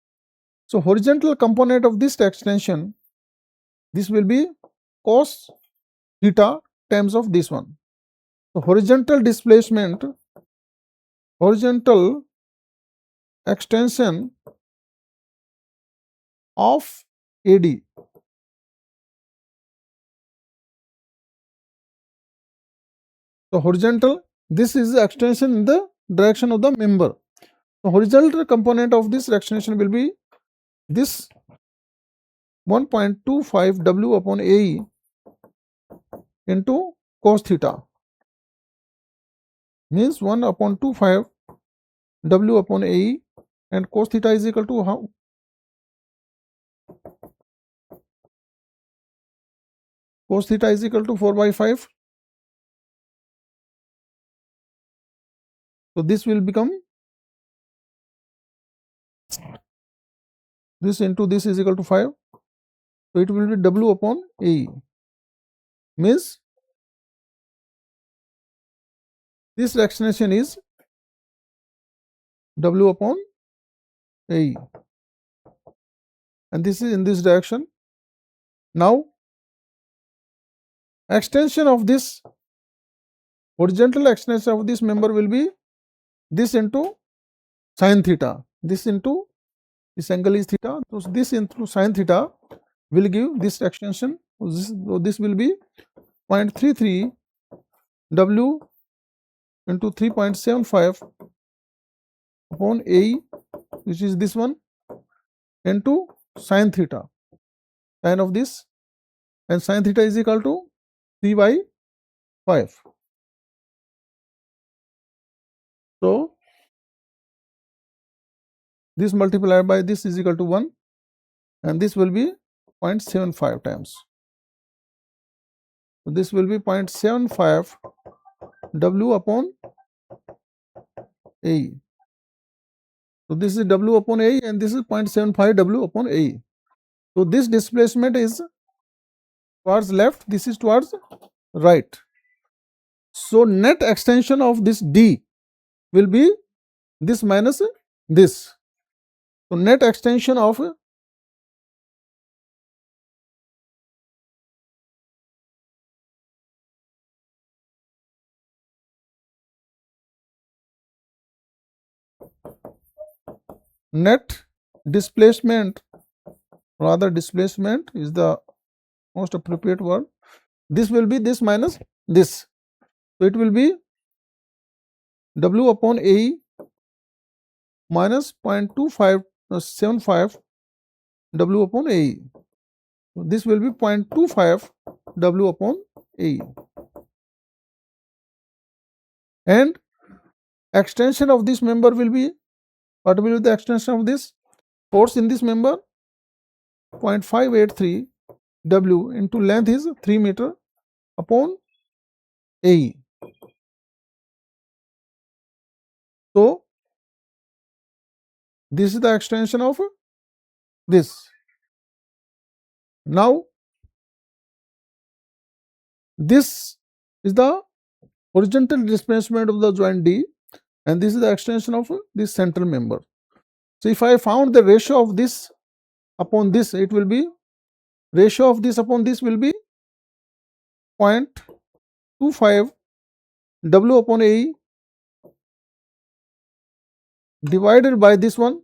So, horizontal component of this extension, this will be cos theta times of this one. So, horizontal displacement, horizontal extension of AD. So, horizontal, this is the extension in the direction of the member. So, horizontal component of this extension will be this 1.25 W upon AE into cos theta, means 1 upon 25 W upon AE, and cos theta is equal to how? Cos theta is equal to 4/5. So, this will become this into this is equal to 5. So, it will be W upon AE, means this extension is W upon AE and this is in this direction. Now, extension of this horizontal extension of this member will be this into sin theta, this into this angle is theta. So, this into sin theta will give this extension. So, this will be 0.33 W into 3.75 upon AE, which is this one, into sin theta, sin of this, and sin theta is equal to 3/5. So, this multiplied by this is equal to 1 and this will be 0.75 times. So, this will be 0.75 W upon AE. So, this is W upon AE and this is 0.75 W upon AE. So, this displacement is towards left, this is towards right. So, net extension of this D will be this minus this. So net extension of net displacement, rather displacement is the most appropriate word. This will be this minus this. So it will be W upon AE minus 0.2575 W upon AE. So this will be 0.25 W upon AE. And extension of this member will be, what will be the extension of this? Force in this member 0.583 W into length is 3 meter upon AE. So this is the extension of this. Now this is the horizontal displacement of the joint D, and this is the extension of this central member. So if I found the ratio of this upon this, it will be, ratio of this upon this will be 0.25 W upon AE divided by this one.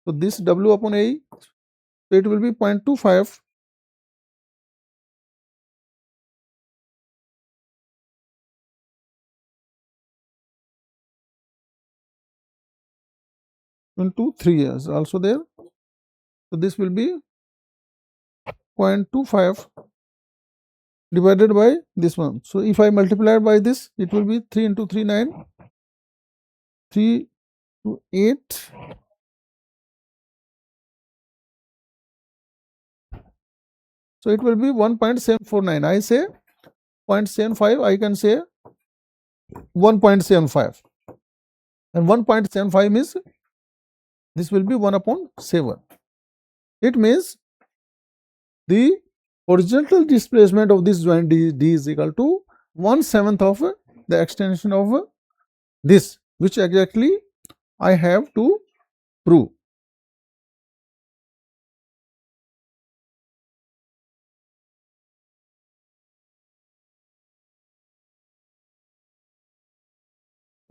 So this W upon AE, so it will be 0.25 into 3 years also there. So this will be 0.25 divided by this one. So if I multiply by this, it will be 3 into 3 9, 3 to 8, so it will be 1.749. I say 0.75, I can say 1.75, and 1.75 means this will be 1 upon 7. It means the horizontal displacement of this joint D is equal to 1/7 of the extension of this, which exactly I have to prove.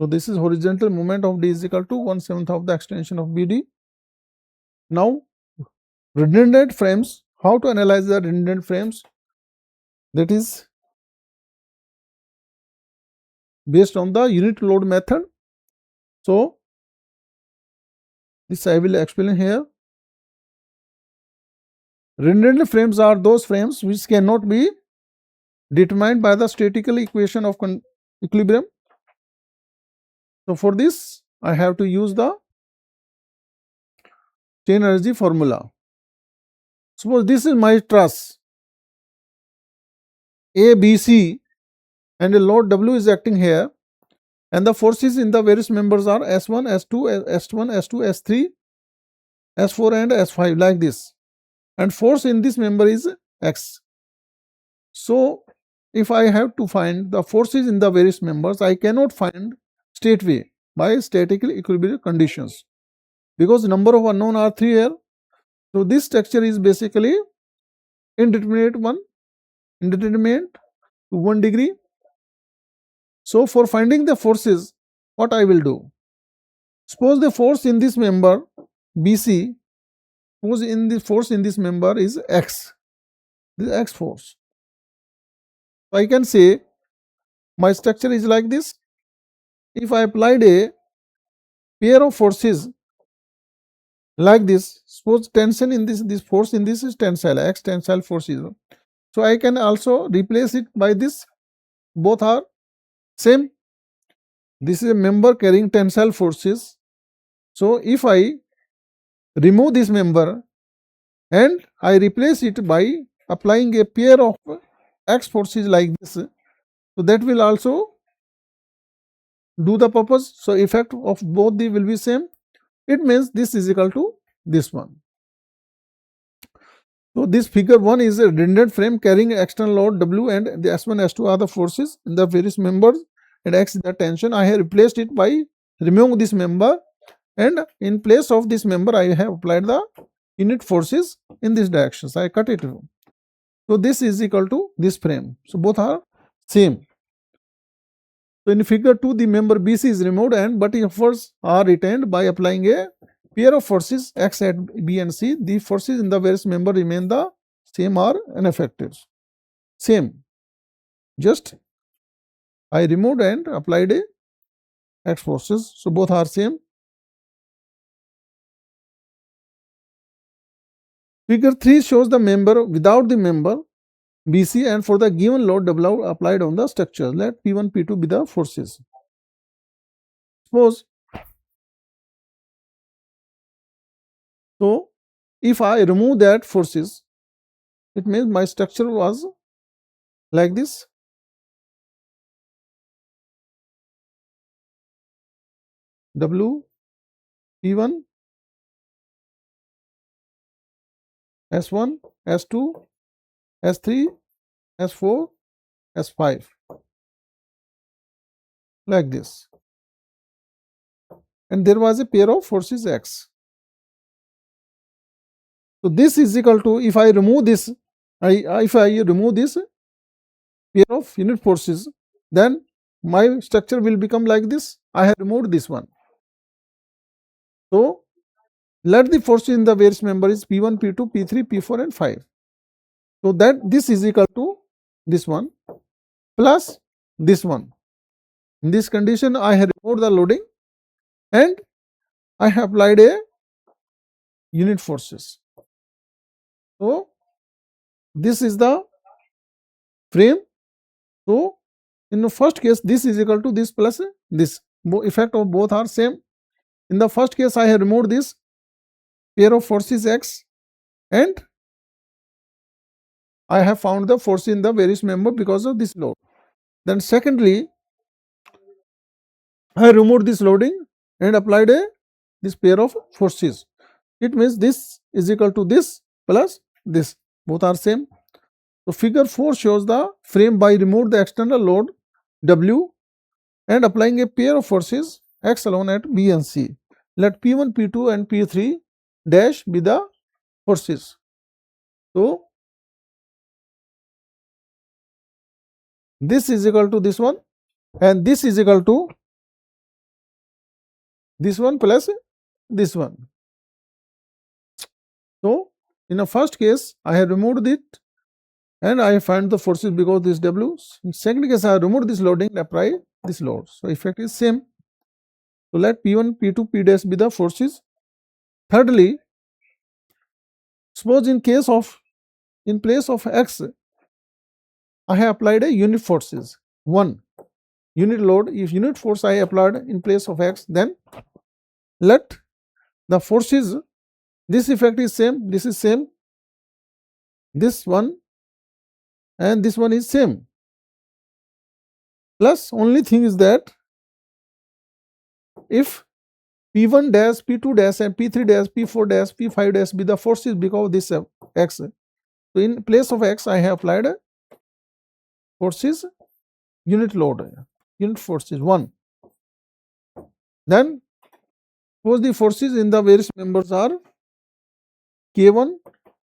So this is horizontal moment of D is equal to 1/7 of the extension of BD. Now redundant frames, how to analyze the redundant frames? That is based on the unit load method. So this I will explain here. Redundant frames are those frames which cannot be determined by the statical equation of equilibrium. So for this I have to use the strain energy formula. Suppose this is my truss A, B, C, and a load W is acting here, and the forces in the various members are S1, S2, S1, S2, S3, S4 and S5 like this, and force in this member is X. So if I have to find the forces in the various members, I cannot find straightway by statical equilibrium conditions, because number of unknown are 3 here. So this structure is basically indeterminate to 1 degree. So for finding the forces, what I will do? Suppose the force in this member BC, suppose in the force in this member is X, this X force. So I can say my structure is like this. If I applied a pair of forces like this, suppose tension in this force in this is tensile, X tensile forces. So I can also replace it by this, both are same. This is a member carrying tensile forces. So if I remove this member and I replace it by applying a pair of X forces like this, so that will also do the purpose. So effect of both the will be same. It means this is equal to this one. So this figure 1 is a redundant frame carrying external load W, and the S1, S2 are the forces in the various members, and X is the tension. I have replaced it by removing this member, and in place of this member I have applied the unit forces in this direction. So I cut it. So this is equal to this frame. So both are same. So in figure 2, the member BC is removed, and but efforts are retained by applying a pair of forces X at B and C. The forces in the various member remain the same or unaffected. Same. Just I removed and applied a X forces. So both are same. Figure 3 shows the member without the member BC, and for the given load W applied on the structure. Let P1, P2 be the forces. Suppose, so if I remove that forces, it means my structure was like this. W, P1, S1, S2, S3, S4, S5, like this. And there was a pair of forces X. So this is equal to, if I remove this, if I remove this pair of unit forces, then my structure will become like this. I have removed this one. So let the forces in the various member is P1, P2, P3, P4 and 5. So that this is equal to this one plus this one. In this condition, I have removed the loading and I have applied a unit forces. So this is the frame. So in the first case, this is equal to this plus this. Effect of both are same. In the first case, I have removed this pair of forces X, and I have found the force in the various member because of this load. Then secondly, I removed this loading and applied this pair of forces. It means this is equal to this plus this. Both are same. So figure 4 shows the frame by removing the external load W and applying a pair of forces X alone at B and C. Let P1, P2 and P3 dash be the forces. So this is equal to this one, and this is equal to this one plus this one. So in the first case, I have removed it and I find the forces because this W. In second case, I have removed this loading and apply this load. So effect is same. So let P1, P2, P dash be the forces. Thirdly, suppose in place of X, I have applied a unit forces 1 unit load. If unit force I applied in place of X, then let the forces, this effect is same, this is same, this one and this one is same. Plus only thing is that if P1 dash, P2 dash and P3 dash, P4 dash, P5 dash be the forces because of this X. So in place of X, I have applied forces unit load, unit forces 1. Then suppose the forces in the various members are K1,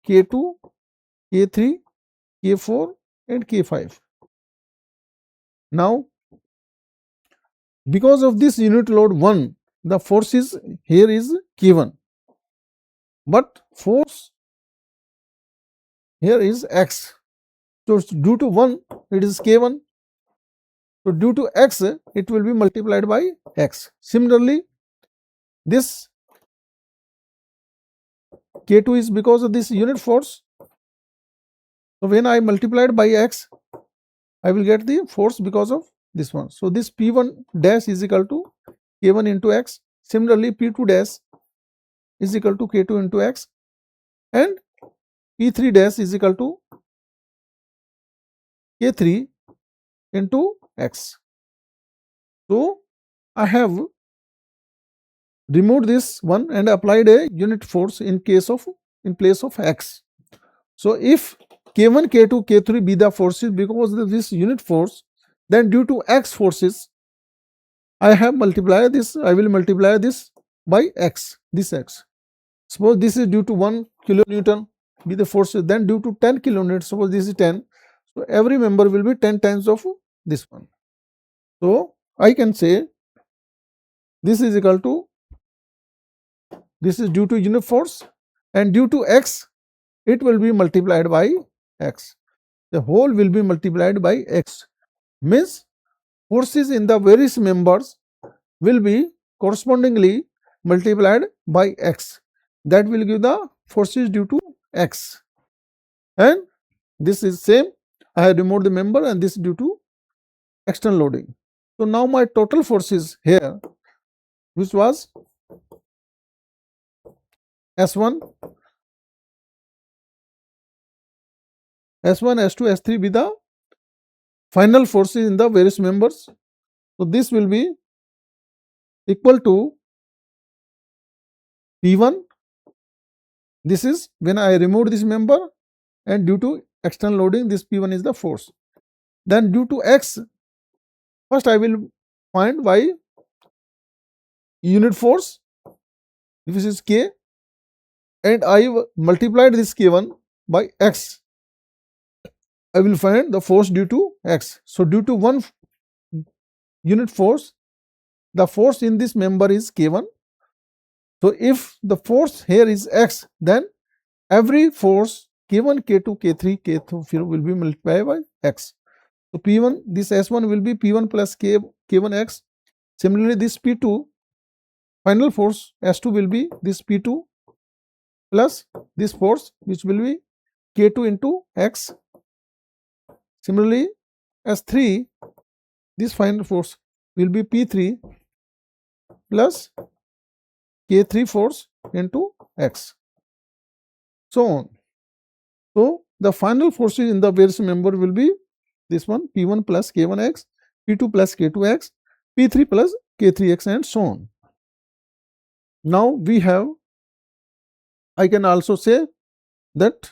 K2, K3, K4 and K5. Now because of this unit load 1, the forces here is K1, but force here is X. So due to 1, it is K1. So due to X, it will be multiplied by X. Similarly, this K2 is because of this unit force. So when I multiplied by X, I will get the force because of this one. So this P1 dash is equal to K1 into X. Similarly, P2 dash is equal to K2 into X, and P3 dash is equal to K3 into X. So I have removed this one and applied a unit force in place of X. So if K1, K2, K3 be the forces because of this unit force, then due to X forces, I will multiply this by X, this X. Suppose this is due to 1 kilonewton be the forces, then due to 10 kilonewton, suppose this is 10. So every member will be 10 times of this one. So I can say this is equal to, this is due to unit force, and due to X, it will be multiplied by X. The whole will be multiplied by X. Means forces in the various members will be correspondingly multiplied by X. That will give the forces due to X. And this is same. I have removed the member, and this is due to external loading. So now my total forces here, which was S1, S2, S3 be the final forces in the various members. So this will be equal to P1. This is when I removed this member, and due to external loading, this P1 is the force. Then due to X, first I will find by unit force, this is K, and I multiplied this K1 by X. I will find the force due to X. So due to one unit force, the force in this member is K1. So if the force here is X, then every force K1, K2, K3, K4 will be multiplied by X. So P1, this S1 will be P1 plus K1X. Similarly, this P2, final force S2 will be this P2 plus this force, which will be K2 into X. Similarly, S3, this final force will be P3 plus K3 force into X. So on. So the final forces in the various member will be this one, P1 plus K1X, P2 plus K2X, P3 plus K3X, and so on. Now we have, I can also say that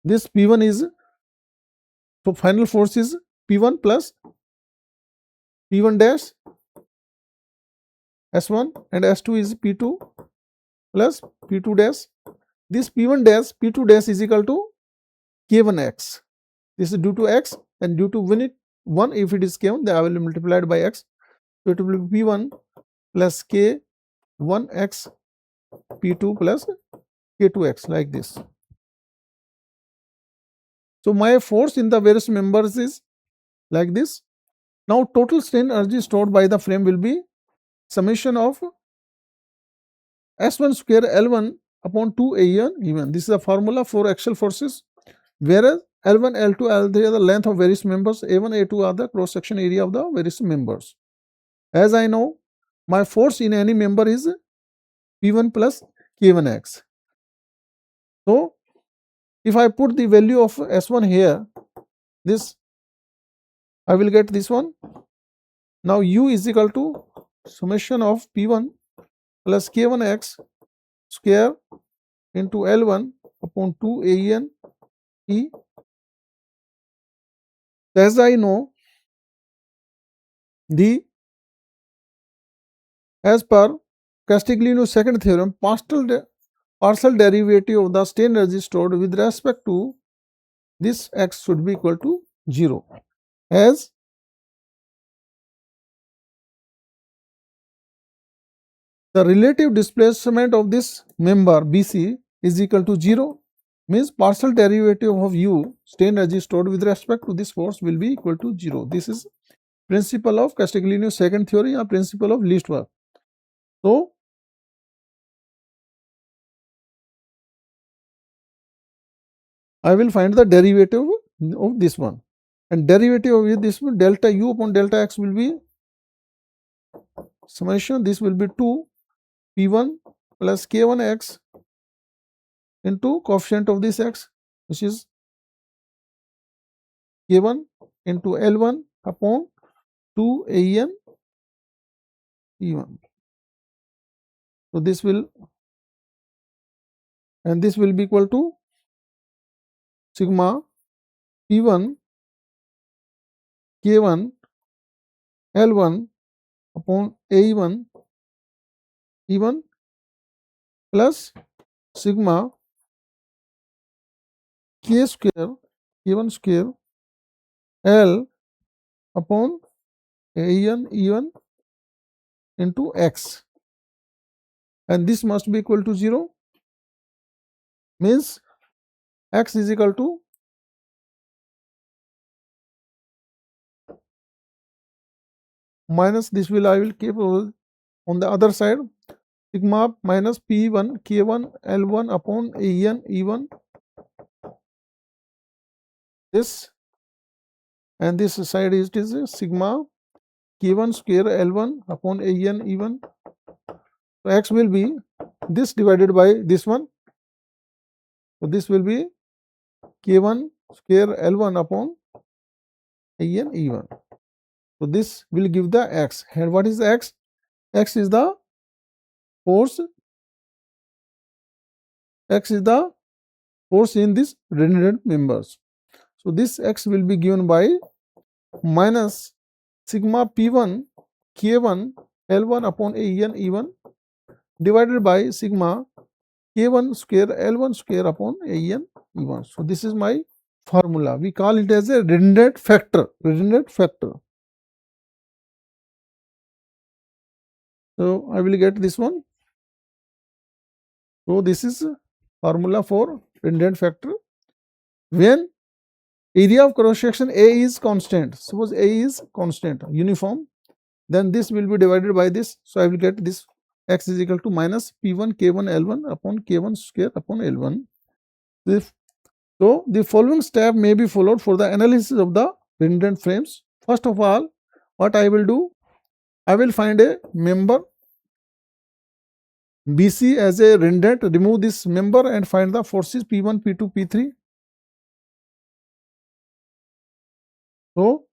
this P1 is, so final force is P1 plus P1 dash S1, and S2 is P2 plus P2 dash. This P1 dash, P2 dash is equal to K1X. This is due to X, and due to 1, if it is K1, then I will multiply it by X. So it will be P1 plus K1X, P2 plus K2X, like this. So my force in the various members is like this. Now total strain energy stored by the frame will be summation of S1 square L1 upon 2 A1 even. This is a formula for axial forces, whereas L1, L2, L3 are the length of various members, A1, A2 are the cross section area of the various members. As I know, my force in any member is P1 plus K1X. So if I put the value of S1 here, this I will get this one. Now U is equal to summation of P1 plus K1X square into L1 upon 2 AN E. As I know, as per Castigliano's second theorem, partial derivative of the strain energy stored with respect to this X should be equal to 0, as the relative displacement of this member BC is equal to 0, means partial derivative of U, strain energy stored with respect to this force, will be equal to 0. This is principle of Castigliano's second theory, or principle of least work. So I will find the derivative of this one, and derivative of this one, delta U upon delta X will be summation, this will be 2 P1 plus K1X into coefficient of this X, which is K1 into L1 upon 2 AN E1. So this will and this will be equal to sigma P1 K1 L1 upon A1 E1 plus sigma K square K1 square L upon A1 E1 into X, and this must be equal to 0, means X is equal to minus, this will I will keep on the other side, sigma minus P1 K1 L1 upon AN E1, this, and this side it is sigma K1 square L1 upon AN E1. So X will be this divided by this one, so this will be K1 square L1 upon AN E1. So this will give the X, and what is the X? X is the force, X is the force in this redundant members. So this X will be given by minus sigma P1 K1 L1 upon AN E1 divided by sigma K1 square L1 square upon AN E1. So this is my formula. We call it as a redundant factor. Redundant factor. So I will get this one. So this is formula for redundant factor. When area of cross section A is constant, suppose A is constant, uniform, then this will be divided by this. So I will get this X is equal to minus P1 K1 L1 upon K1 square upon L1. So the following step may be followed for the analysis of the redundant frames. First of all, what I will do, I will find a member BC as a redundant, remove this member and find the forces P1, P2, P3. So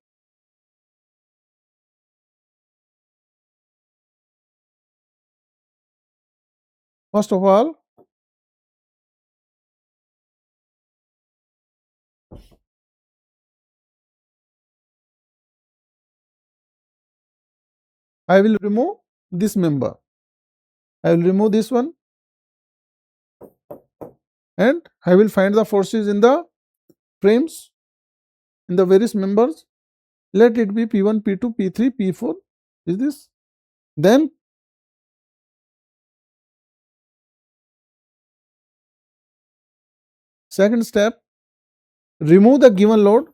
first of all, I will remove this member. I will remove this one and I will find the forces in the frames in the various members. Let it be P1, P2, P3, P4 is this. Then second step, remove the given load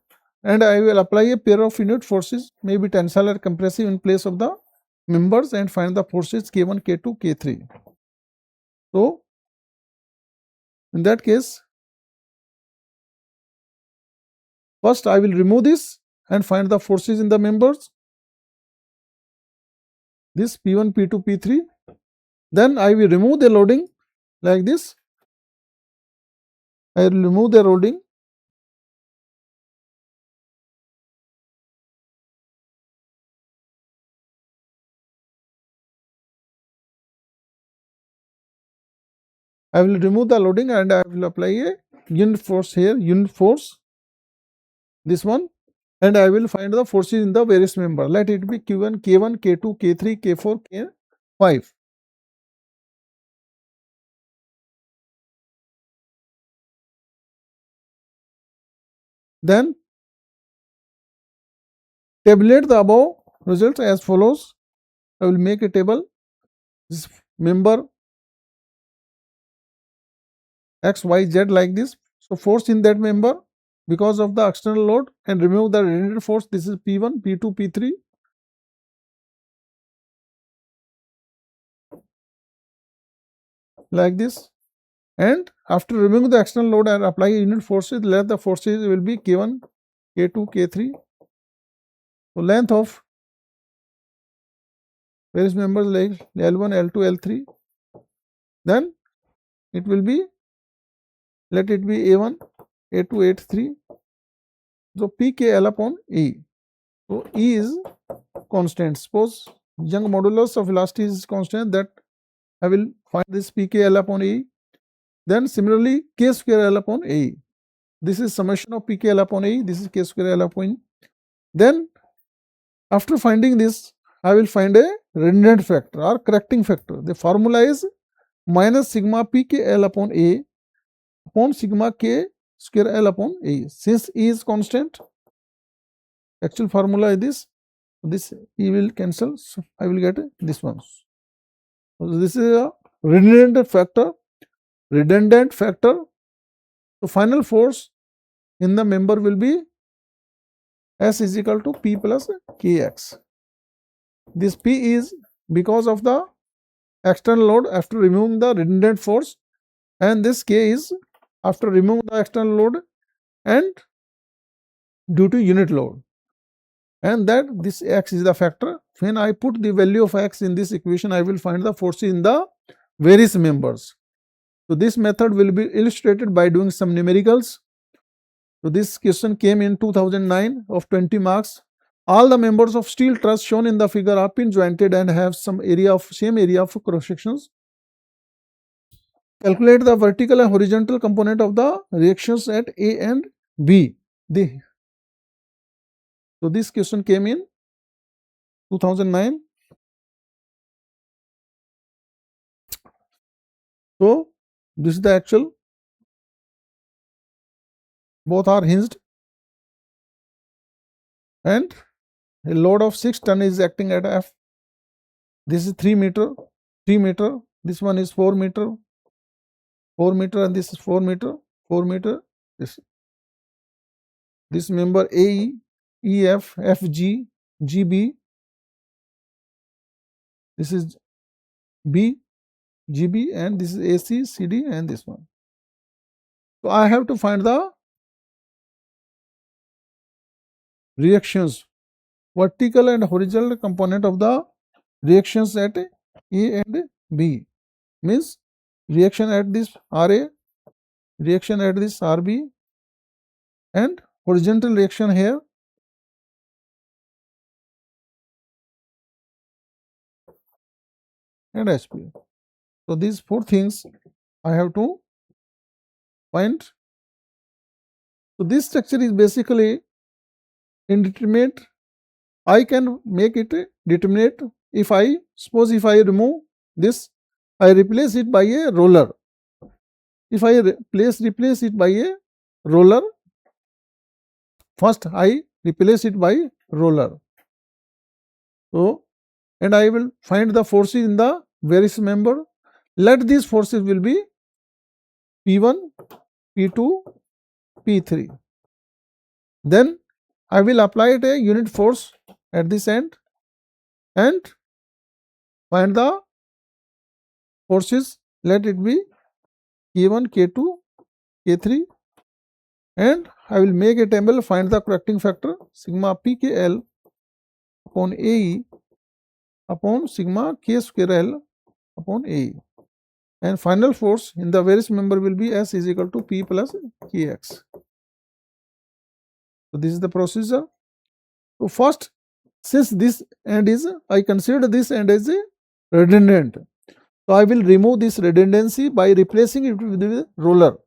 and I will apply a pair of unit forces, maybe tensile or compressive, in place of the members and find the forces K1, K2, K3. So in that case, first I will remove this and find the forces in the members, this P1, P2, P3. Then I will remove the loading like this. I will remove the loading. I will remove the loading and I will apply a unit force here, unit force, this one, and I will find the forces in the various members. Let it be Q1, K1, K2, K3, K4, K5. Then tabulate the above results as follows. I will make a table. This member X, Y, Z like this. So force in that member because of the external load, and remove the redundant force. This is P1, P2, P3. Like this. And after removing the external load and apply unit forces, let the forces will be K1, K2, K3. So length of various members like L1, L2, L3. Then it will be, let it be A1, A2, A3. So PKL upon E. So E is constant. Suppose Young modulus of elasticity is constant, that I will find this PKL upon E. Then similarly k square L upon A. This is summation of pk L upon A. This is k square L upon. Then after finding this, I will find a redundant factor or correcting factor. The formula is minus sigma pk L upon A upon sigma k square L upon A. Since E is constant, actual formula is this E will cancel, so I will get this one. So this is a redundant factor. So final force in the member will be S is equal to P plus Kx. This P is because of the external load after removing the redundant force, and this K is after removing the external load and due to unit load, and that this X is the factor. When I put the value of X in this equation, I will find the forces in the various members. So this method will be illustrated by doing some numericals. So this question came in 2009 of 20 marks. All the members of steel truss shown in the figure are pin jointed and have same area of cross sections. Calculate the vertical and horizontal component of the reactions at A and B. So this question came in 2009. So this is the actual. Both are hinged and a load of 6 ton is acting at F. This is 3 meter, 3 meter. This one is 4 meter, 4 meter, and this is 4 meter, 4 meter. This member AE, EF, FG, GB. This is B, GB, and this is AC, CD, and this one. So I have to find the reactions, vertical and horizontal component of the reactions at A and B. Means reaction at this RA, reaction at this RB, and horizontal reaction here, and HP. So these 4 things I have to find. So this structure is basically indeterminate. I can make it determinate if I remove this, I replace it by a roller. If I replace it by a roller, first I replace it by roller. So, and I will find the forces in the various member. Let these forces will be P1, P2, P3. Then I will apply it a unit force at this end and find the forces. Let it be K1, K2, K3, and I will make a table, find the correcting factor sigma pkl upon AE upon sigma k square L upon AE, and final force in the various member will be S is equal to P plus Kx. So this is the procedure. So first, since this end is, I consider this end as a redundant, so I will remove this redundancy by replacing it with the roller.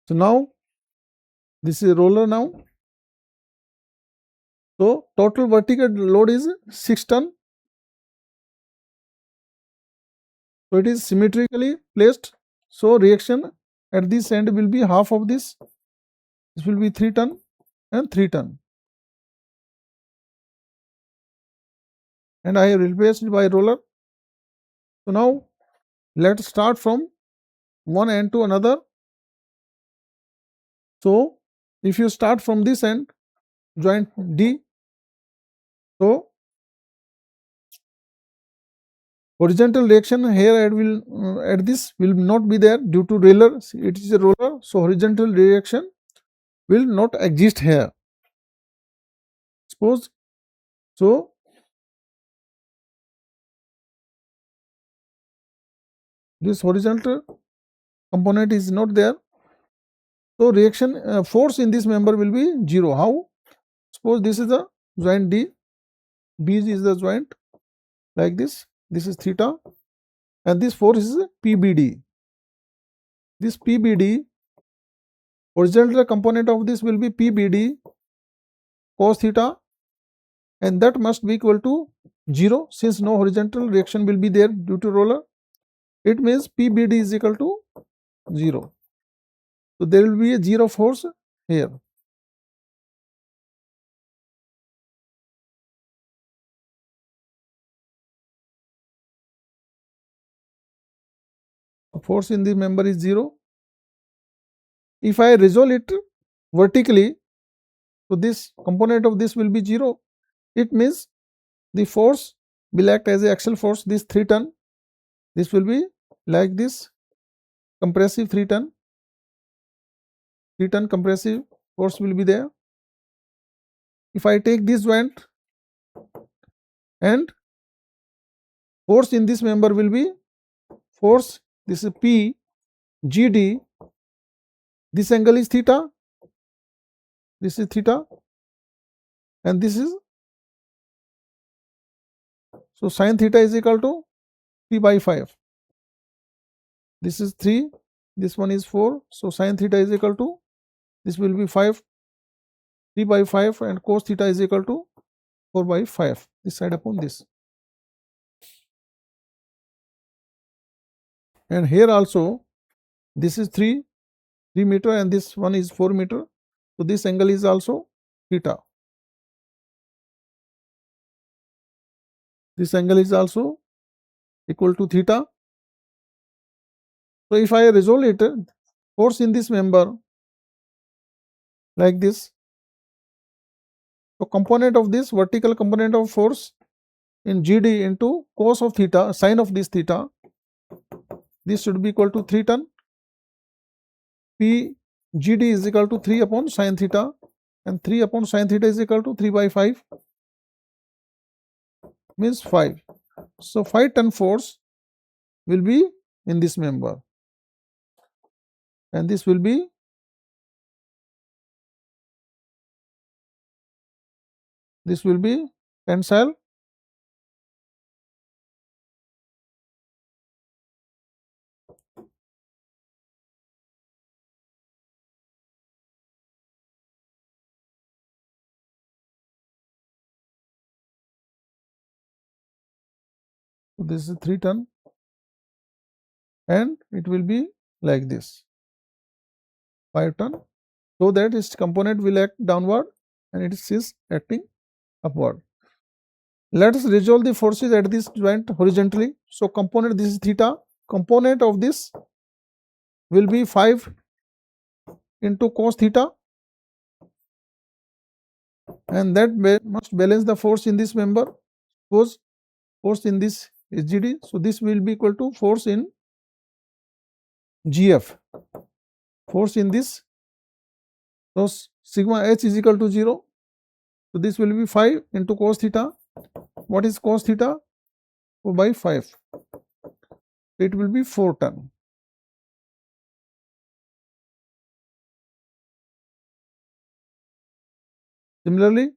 So now this is roller now. So total vertical load is 6 ton. So it is symmetrically placed. So reaction at this end will be half of this. This will be 3 ton and 3 ton. And I have replaced it by roller. So now let's start from one end to another. So if you start from this end, joint D. So Horizontal reaction here at this will not be there due to roller. It is a roller, so horizontal reaction will not exist here. Suppose so. This horizontal component is not there. So reaction force in this member will be 0. How? Suppose this is the joint D, B is the joint like this. This is theta, and this force is PBD. This PBD, horizontal component of this will be PBD cos theta, and that must be equal to 0 since no horizontal reaction will be there due to roller. It means PBD is equal to 0. So there will be a 0 force here. Force in the member is 0. If I resolve it vertically, so this component of this will be 0. It means the force will act as a axial force, this 3 ton. This will be like this, compressive 3 ton. 3 ton compressive force will be there. If I take this joint, and force in this member will be force, this is P GD, this angle is theta, this is theta, and this is, so sin theta is equal to 3 by 5. This is 3, this one is 4, so sin theta is equal to, this will be 5, 3 by 5, and cos theta is equal to 4 by 5, this side upon this. And here also this is 3 meter and this one is 4 meter, so this angle is also theta. This angle is also equal to theta. So if I resolve it, force in this member like this, so component of this, vertical component of force in GD into cos of theta, sine of this theta, this should be equal to 3 ton. P GD is equal to 3 upon sine theta, and 3 upon sine theta is equal to 3 by 5, means 5. So 5 ton force will be in this member, and this will be tensile. So this is 3 ton, and it will be like this, 5 ton, so that its component will act downward and it is acting upward. Let us resolve the forces at this joint horizontally. So component, this is theta, component of this will be 5 into cos theta, and that must balance the force in this member. Suppose force in this is GD, so this will be equal to force in GF, force in this, so sigma H is equal to 0, so this will be 5 into cos theta. What is cos theta? 4 by 5, it will be 4 ton. Similarly,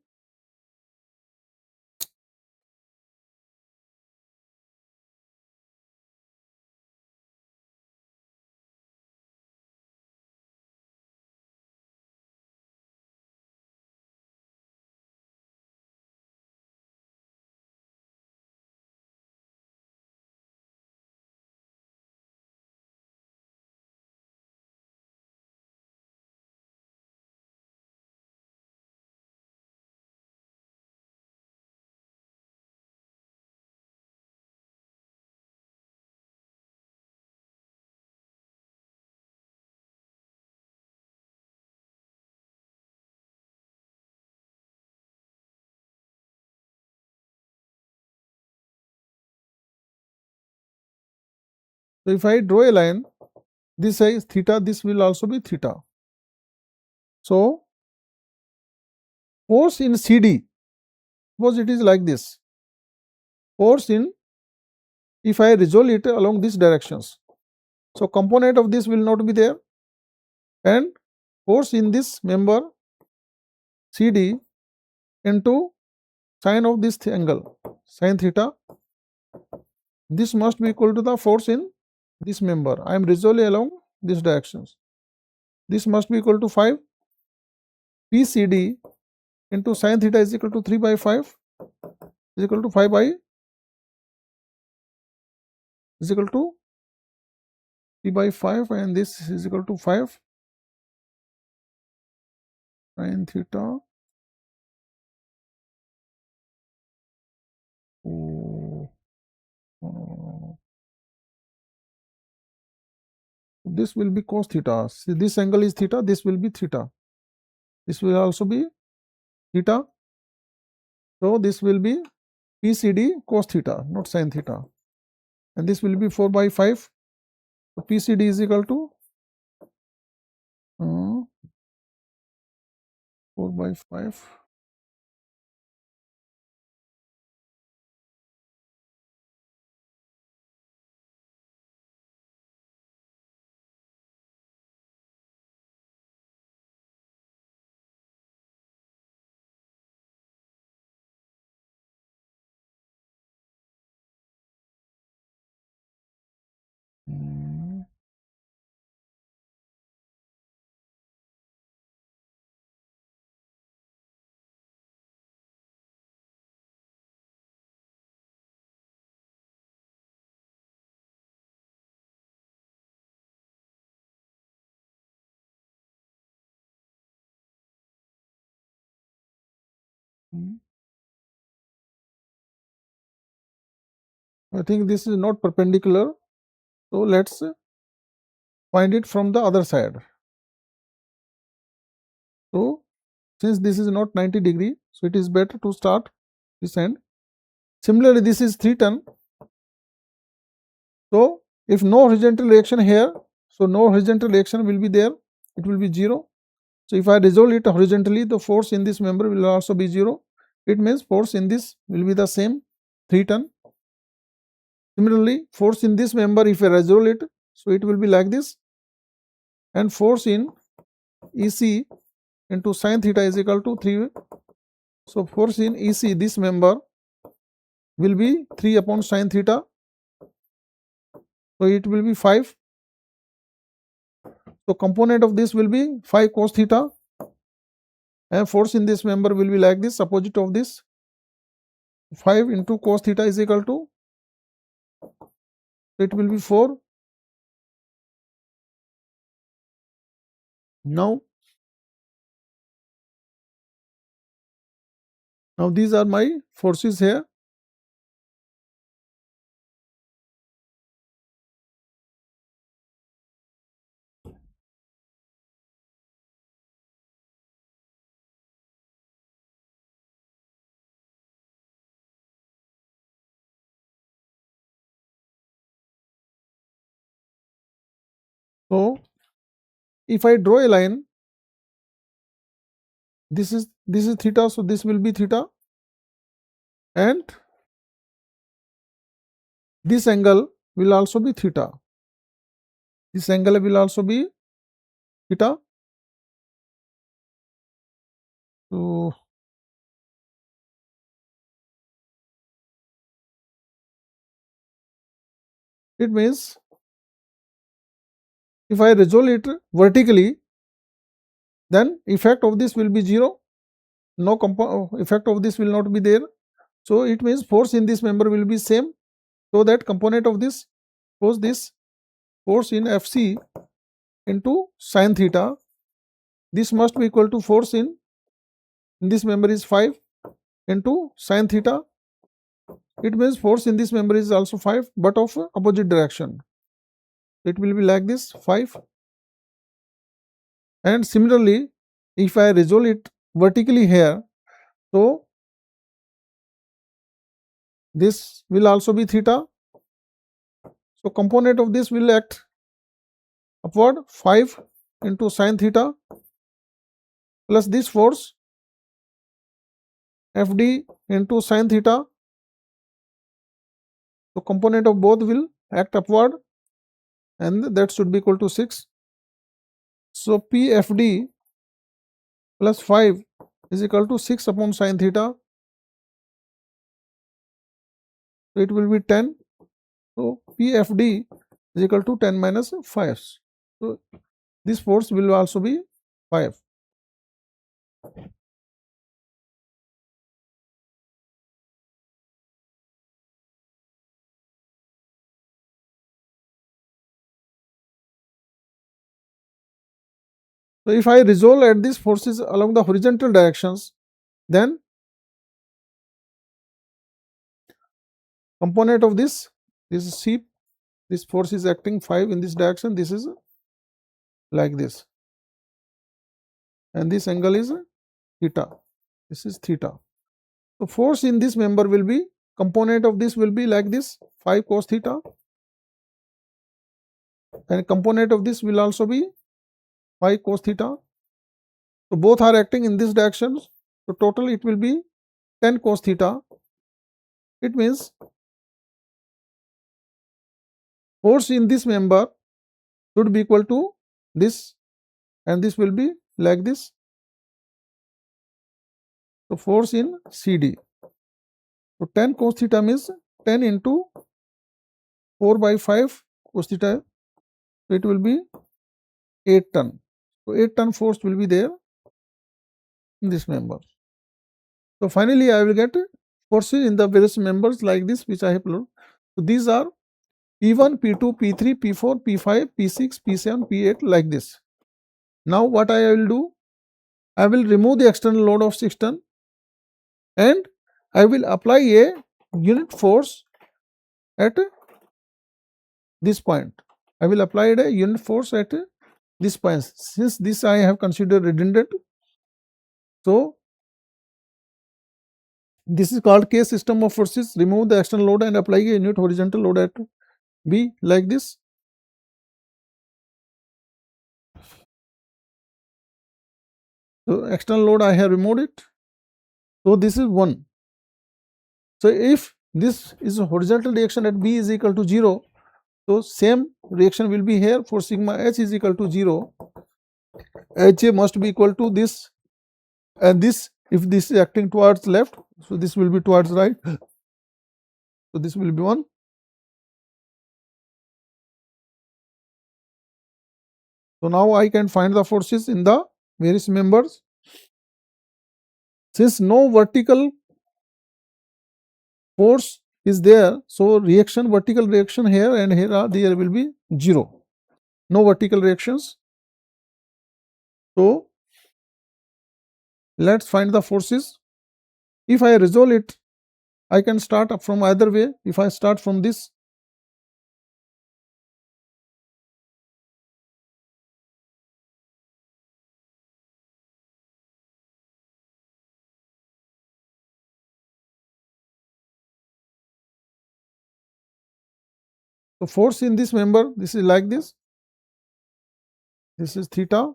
So if I draw a line, this is theta, this will also be theta. So force in CD, suppose it is like this. Force in, if I resolve it along these directions, so component of this will not be there, and force in this member CD into sine of this angle, sine theta, this must be equal to the force in this member. I am resolving along these directions. This must be equal to 5 PCD into sine theta is equal to 3 by 5 is equal to 5 by is equal to 3 by 5, and this is equal to 5 sine theta. This will be cos theta. See, this angle is theta, this will be theta. This will also be theta. So this will be PCD cos theta, not sin theta. And this will be 4 by 5. So PCD is equal to 4 by 5. I think this is not perpendicular. So let's find it from the other side. So since this is not 90 degree, so it is better to start this end. Similarly, this is 3 ton. So if no horizontal reaction here, so no horizontal reaction will be there, it will be 0. So if I resolve it horizontally, the force in this member will also be 0. It means force in this will be the same, 3 ton. Similarly, force in this member, if I resolve it, so it will be like this, and force in EC into sine theta is equal to 3. So force in EC, this member will be 3 upon sine theta. So it will be 5. So component of this will be 5 cos theta, and force in this member will be like this, opposite of this, 5 into cos theta is equal to, it will be 4. Now these are my forces here. So if I draw a line, this is theta, so this will be theta, and this angle will also be theta. This angle will also be theta. So it means if I resolve it vertically, then effect of this will be 0. No effect of this will not be there. So it means force in this member will be same. So that component of this force in FC into sine theta, this must be equal to force in this member is 5 into sine theta. It means force in this member is also 5, but of opposite direction. It will be like this, 5. And similarly, if I resolve it vertically here, so this will also be theta. So component of this will act upward 5 into sine theta plus this force Fd into sine theta. So component of both will act upward and that should be equal to 6. So Pfd plus 5 is equal to 6 upon sine theta. So it will be 10. So Pfd is equal to 10 minus 5. So this force will also be 5. So if I resolve at these forces along the horizontal directions, then component of this is C, this force is acting 5 in this direction, this is like this, and this angle is theta, this is theta. So force in this member will be, component of this will be like this, 5 cos theta, and component of this will also be 5 cos theta. So both are acting in this direction, so total it will be 10 cos theta. It means force in this member should be equal to this, and this will be like this. So force in CD. So 10 cos theta means 10 into 4 by 5 cos theta. So it will be 8 ton. So 8 ton force will be there in this member. So finally I will get forces in the various members like this, which I have put. So these are P1, P2, P3, P4, P5, P6, P7, P8 like this. Now what I will do? I will remove the external load of 6 ton and I will apply a unit force at this point. I will apply a unit force at this point. Since this I have considered redundant, so this is called case system of forces. Remove the external load and apply a unit horizontal load at B like this. So external load I have removed it. So this is 1. So if this is a horizontal reaction at B is equal to 0, so same reaction will be here. For sigma H is equal to 0, HA must be equal to this, and this, if this is acting towards left, so this will be towards right. So this will be 1. So now I can find the forces in the various members. Since no vertical force is there, so reaction, vertical reaction here and here are, there will be 0. No vertical reactions. So let's find the forces. If I resolve it, I can start up from either way. If I start from this, so force in this member, this is like this. This is theta,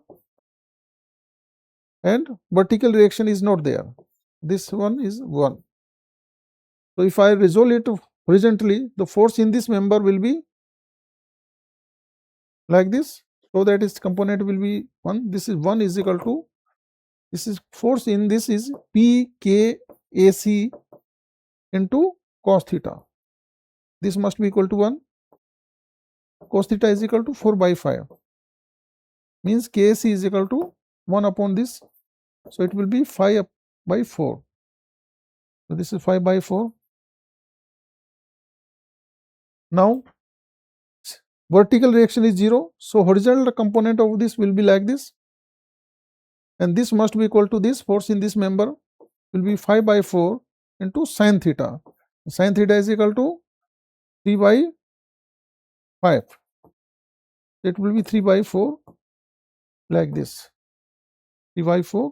and vertical reaction is not there. This one is 1. So if I resolve it horizontally, the force in this member will be like this. So that its component will be 1. This is 1 is equal to, this is force in this is PKAC into cos theta. This must be equal to 1. Cos theta is equal to 4 by 5. Means KAC is equal to 1 upon this. So it will be 5 by 4. So this is 5 by 4. Now vertical reaction is 0. So horizontal component of this will be like this. And this must be equal to this force in this member will be 5 by 4 into sine theta. Sine theta is equal to 3 by 5. It will be 3 by 4 like this. 3 by 4.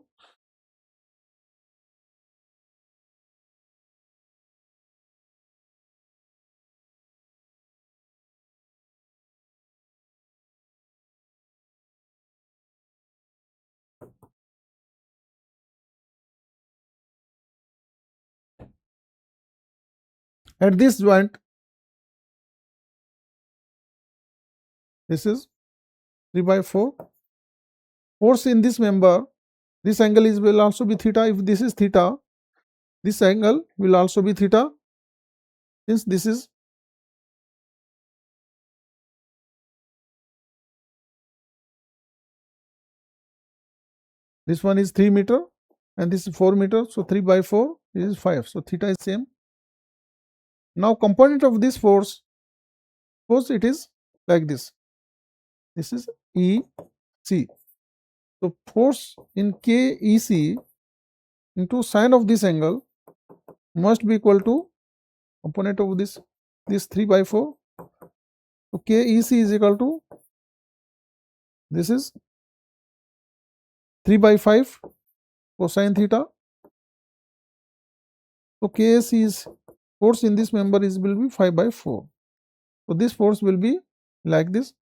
At this joint, this is 3 by 4. Force in this member, this angle is will also be theta. If this is theta, this angle will also be theta, since this is this one is 3 meter and this is 4 meter. So 3 by 4 is 5. So theta is same. Now component of this force, suppose it is like this. This is EC. So force in KEC into sine of this angle must be equal to component of this 3 by 4. So KEC is equal to, this is 3 by 5 cosine theta. So KEC is, force in this member is will be 5 by 4. So this force will be like this,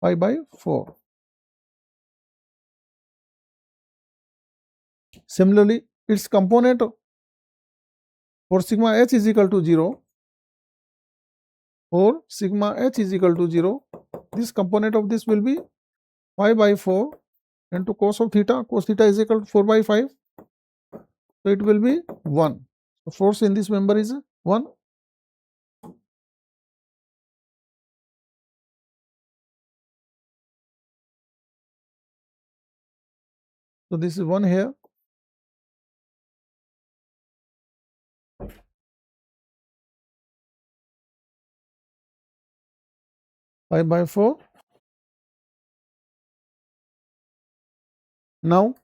5 by 4. Similarly, its component for sigma h is equal to 0, or sigma h is equal to 0, this component of this will be 5 by 4 into cos of theta. Cos theta is equal to 4 by 5. So it will be 1. The force in this member is 1. So this is 1 here. Pi by 4. Now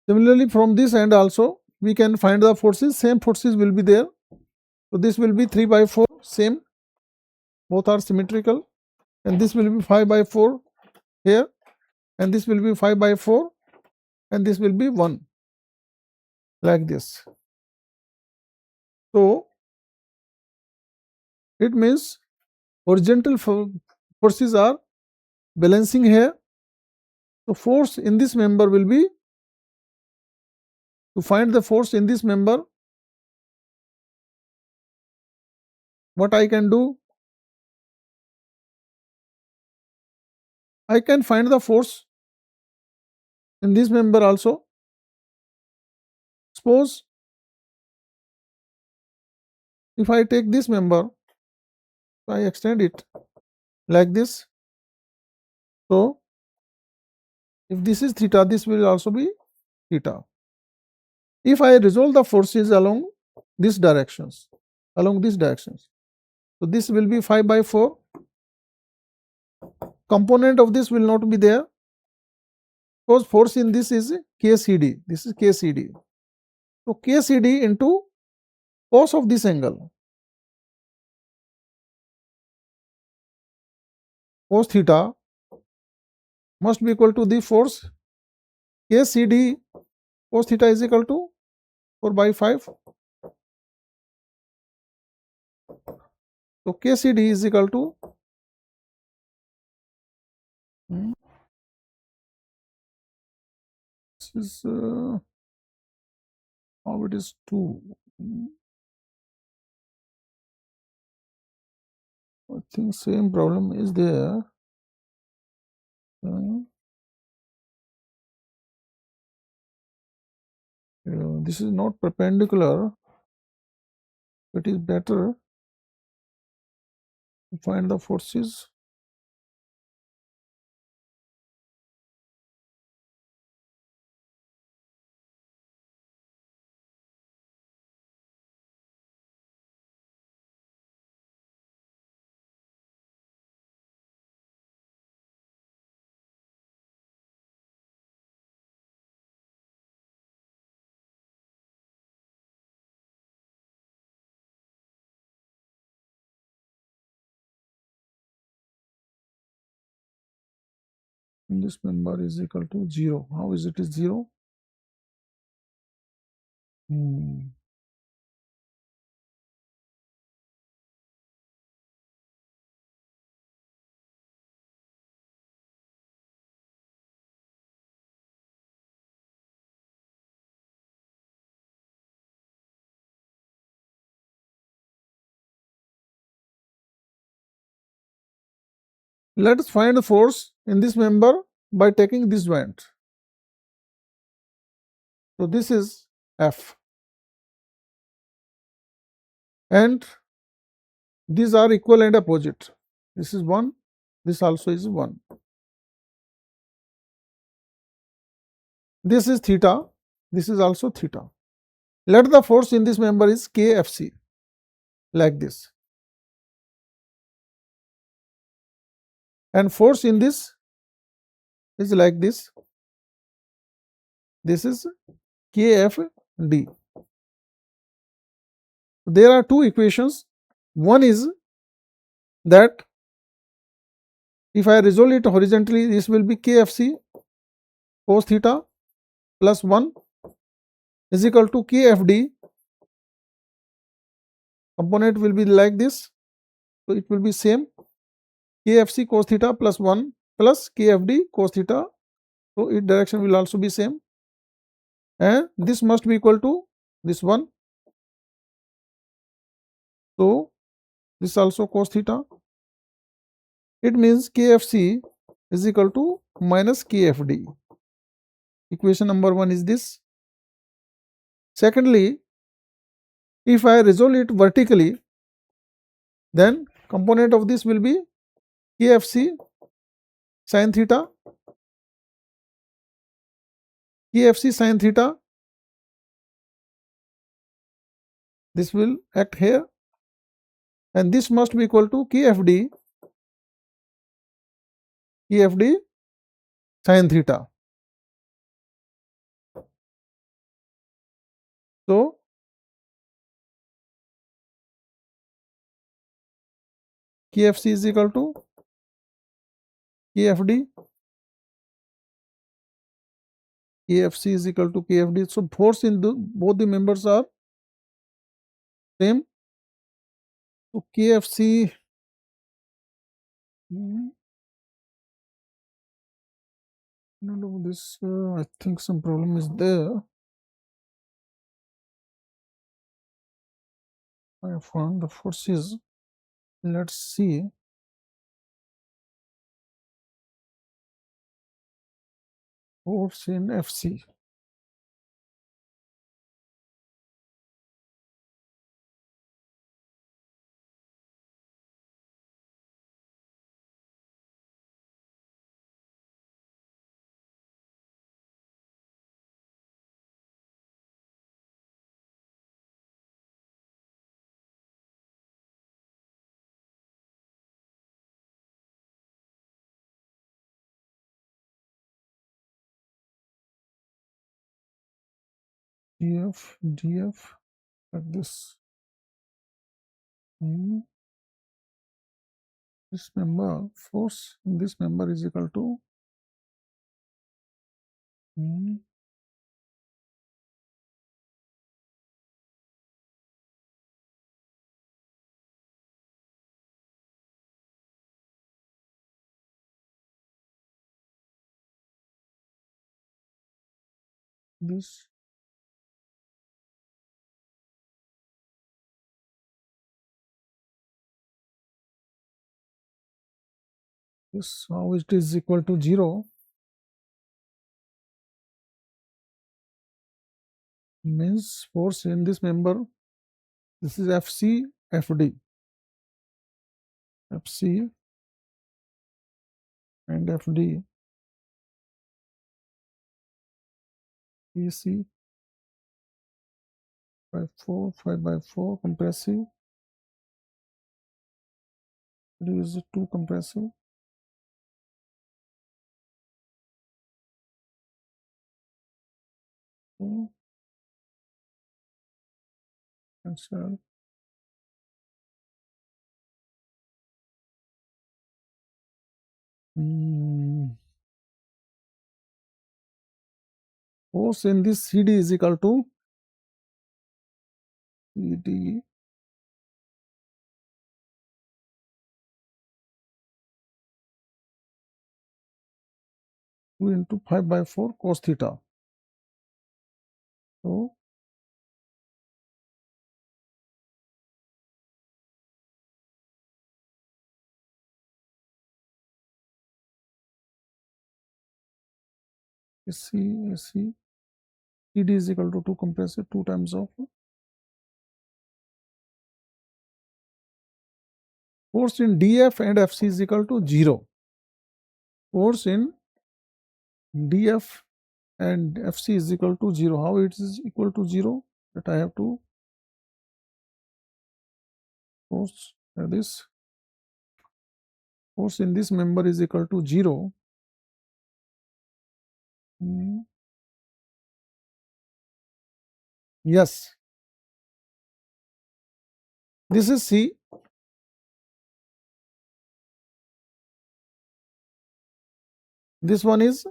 similarly from this end also we can find the forces, same forces will be there. So this will be 3 by 4, same, both are symmetrical, and this will be 5 by 4 here, and this will be 5 by 4, and this will be 1, like this. So it means horizontal forces are balancing here. So force in this member will be, to find the force in this member, what I can do, I can find the force in this member also. Suppose if I take this member, I extend it like this. So if this is theta, this will also be theta. If I resolve the forces along these directions, so this will be 5 by 4. Component of this will not be there, because force in this is KCD. This is KCD. So KCD into cos of this angle, cos theta, must be equal to the force KCD cos theta is equal to 4 by 5. So KCD is equal to this is how it is 2. I think same problem is there. This is not perpendicular. It is better to find the forces. in this member is equal to 0. How is it is 0? Let us find the force in this member by taking this joint. So this is F, and these are equal and opposite. This is 1, this also is 1. This is theta, this is also theta. Let the force in this member is KFC, like this. And force in this is like this. This is KFD. There are two equations. One is that if I resolve it horizontally, this will be KFC cos theta plus 1 is equal to KFD. Component will be like this. So it will be same KFC cos theta plus 1 plus KFD cos theta. So its direction will also be same. And this must be equal to this one. So this also cos theta. It means KFC is equal to minus KFD. Equation number 1 is this. Secondly, if I resolve it vertically, then component of this will be KFC sin theta, KFC sin theta. This will act here, and this must be equal to KFD sin theta. So KFC is equal to KFD. KFC is equal to KFD. So force in both the members are same. So KFC, no, this I think some problem is there. I found the forces. Let's see. Force in FC. DF like this. This member, force in this member is equal to this. This, how it is equal to 0, means force in this member, this is FC, FD, FC and FD, AC, 5 by 4 compressive, it is 2 compressive, cancel. force in this CD is equal to CD 2 into 5 by 4 cos theta. So AC CD is equal to 2 compressor 2 times of force in DF and FC is equal to 0. Force in DF and FC is equal to 0. How it is equal to 0? That I have to force this force in this member is equal to 0. Yes, this is C. This one is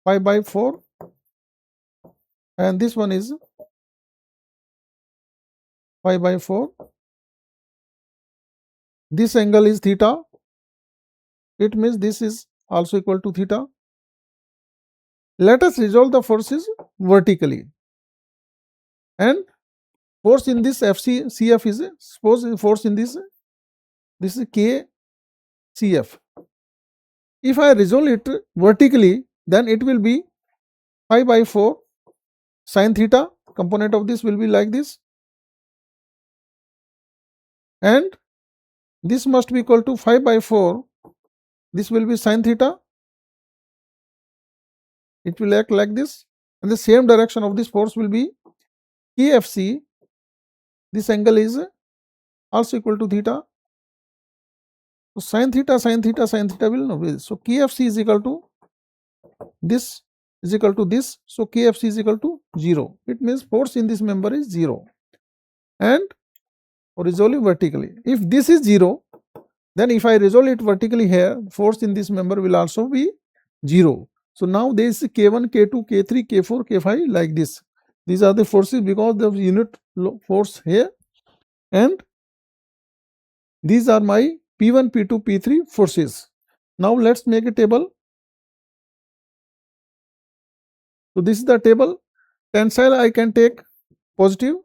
5 by 4 and this one is 5 by 4. This angle is theta. It means this is also equal to theta. Let us resolve the forces vertically. And force in this FC CF is, suppose force in this is K CF. If I resolve it vertically, then it will be 5 by 4 sin theta. Component of this will be like this. And this must be equal to 5 by 4. This will be sin theta. It will act like this. And the same direction of this force will be KFC. This angle is also equal to theta. So sin theta will know. So KFC is equal to this is equal to this. So KFC is equal to 0. It means force in this member is 0. And resolve vertically. If this is 0, then if I resolve it vertically here, force in this member will also be 0. So now there is K1, K2, K3, K4, K5 like this. These are the forces because the unit force here, and these are my P1, P2, P3 forces. Now let's make a table. So this is the table. Tensile I can take positive,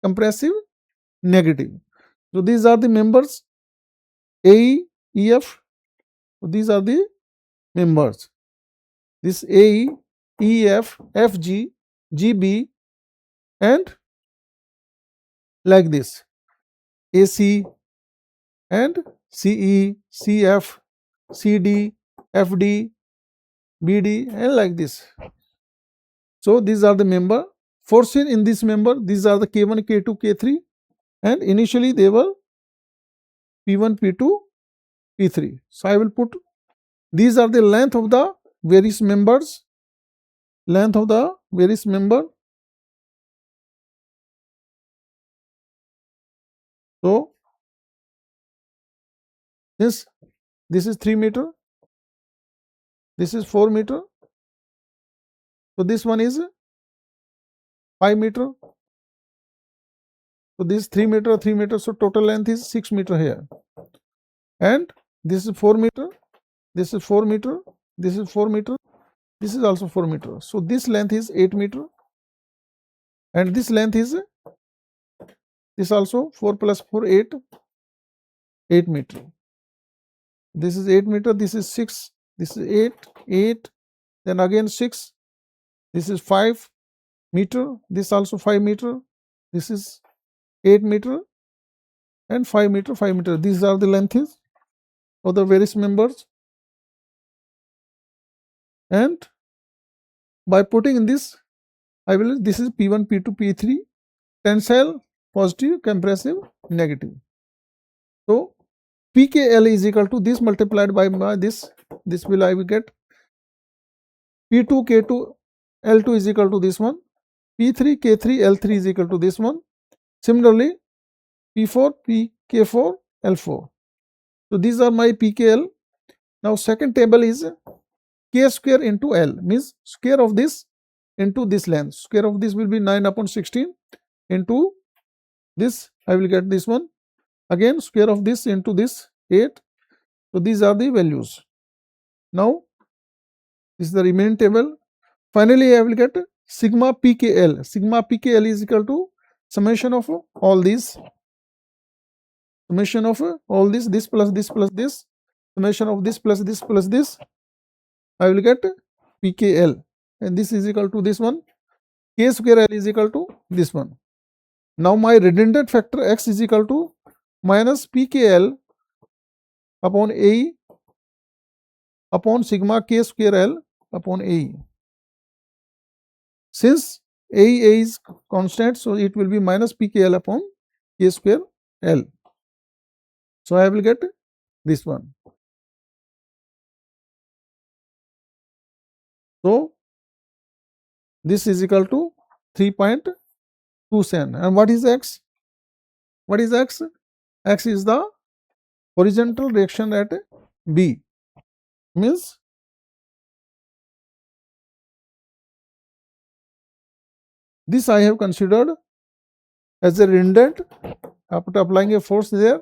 compressive, negative. So these are the members AE, EF. So these are the members. This AE, EF, FG, GB, and like this AC and CE, CF, CD, FD, BD, and like this. So these are the member. Forces in this member, these are the K1, K2, K3, and initially they were P1, P2, P3. So I will put these are the length of the various members. Length of the various member. So this is 3 meter. This is 4 meter. So this one is 5 meter. So this 3 meter, 3 meter. So total length is 6 meter here. And this is 4 meter. This is 4 meter. This is 4 meter. This is also 4 meter. So this length is 8 meter. And this length is this also 4 plus 4 8 meter. This is 8 meter. This is 6. This is 8. Then again 6. This is 5 meter. This also 5 meter. This is 8 meter and 5 meter, 5 meter. These are the lengths of the various members. And by putting in this, this is P1, P2, P3, tensile, positive, compressive, negative. So PKL is equal to this multiplied by this. This will I will get P2, K2, L2 is equal to this one. P3, K3, L3 is equal to this one. Similarly, P4, K4, L4. So these are my PKL. Now second table is K square into L, means square of this into this length. Square of this will be 9 upon 16 into this, I will get this one. Again square of this into this 8. So these are the values. Now this is the remaining table. Finally I will get sigma pkl. Sigma pkl is equal to summation of all these, summation of all this, this plus this plus this, summation of this plus this plus this, I will get pkl, and this is equal to this one. K square L is equal to this one. Now my redundant factor x is equal to minus pkl upon AE upon sigma k square L upon AE. Since AE is constant, so it will be minus pkl upon k square L. So I will get this one. So this is equal to 3.27. And what is x? What is x? X is the horizontal reaction at B. Means this I have considered as a redundant after applying a force there.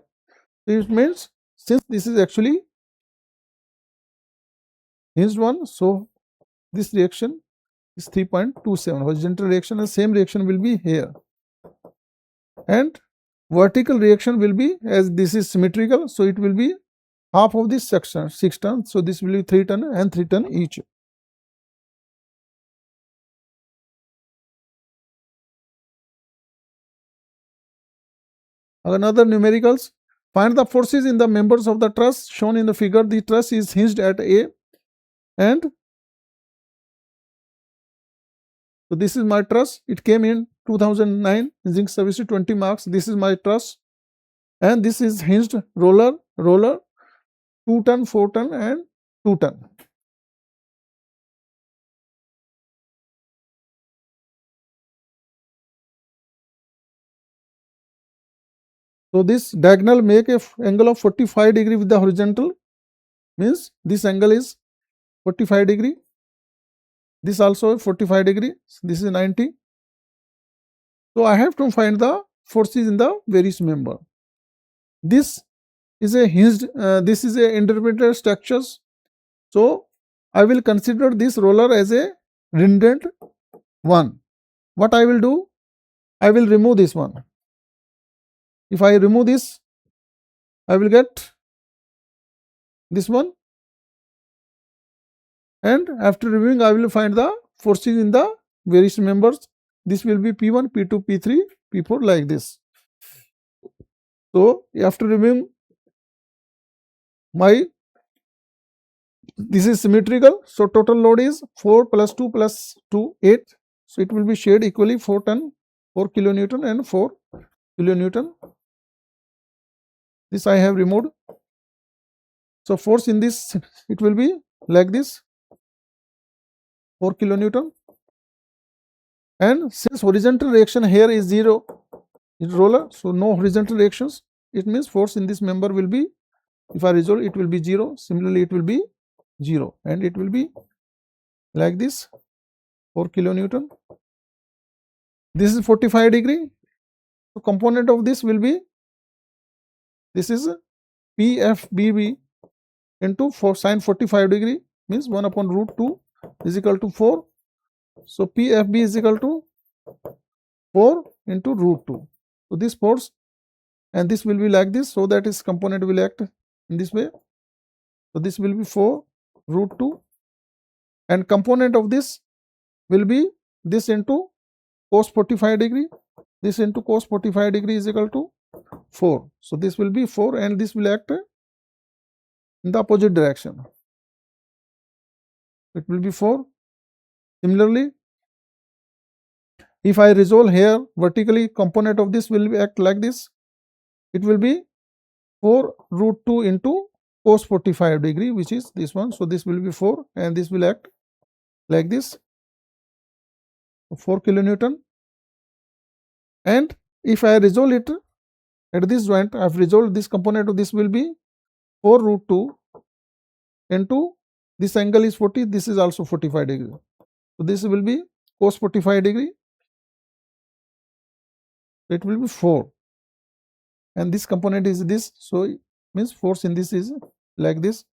It means since this is actually hinged one, so this reaction is 3.27 horizontal reaction, and same reaction will be here, and vertical reaction will be, as this is symmetrical, so it will be half of this section 6 tons, so this will be 3 ton and 3 ton each. Another numericals. Find the forces in the members of the truss shown in the figure. The truss is hinged at A, and so this is my truss. It came in 2009 zinc service 20 marks. This is my truss, and this is hinged roller 2 ton, 4 ton and 2 ton. So this diagonal make a angle of 45 degree with the horizontal, means this angle is 45 degree. This also 45 degree. This is 90. So I have to find the forces in the various member. This is a hinged, this is a intermediate structures. So I will consider this roller as a redundant one. What I will do? I will remove this one. If I remove this, I will get this one, and after removing I will find the forces in the various members. This will be P1, P2, P3, P4 like this. So after removing this is symmetrical, so total load is 4 plus 2 plus 2, 8. So it will be shared equally 4 kilonewton and 4 kilonewton. This I have removed. So force in this, it will be like this, 4 kilonewton. And since horizontal reaction here is 0 in roller, so no horizontal reactions, it means force in this member will be, if I resolve, it will be 0. Similarly it will be 0, and it will be like this, 4 kilonewton. This is 45 degree. So component of this will be, this is PFBB into 4 sine 45 degree, means 1 upon root 2 is equal to 4. So PFB is equal to 4 into root 2. So this force, and this will be like this, so that its component will act in this way. So this will be 4 root 2, and component of this will be this into cos 45 degree. This into cos 45 degree is equal to 4. So this will be 4, and this will act in the opposite direction. It will be 4. Similarly, if I resolve here vertically, component of this will act like this. It will be 4 root 2 into cos 45 degree, which is this one. So this will be 4, and this will act like this, 4 kilonewton. And if I resolve it at this joint, I have resolved this component of this will be 4 root 2 into this angle is 40, this is also 45 degree. So this will be cos 45 degree, it will be 4, and this component is this, so it means force in this is like this.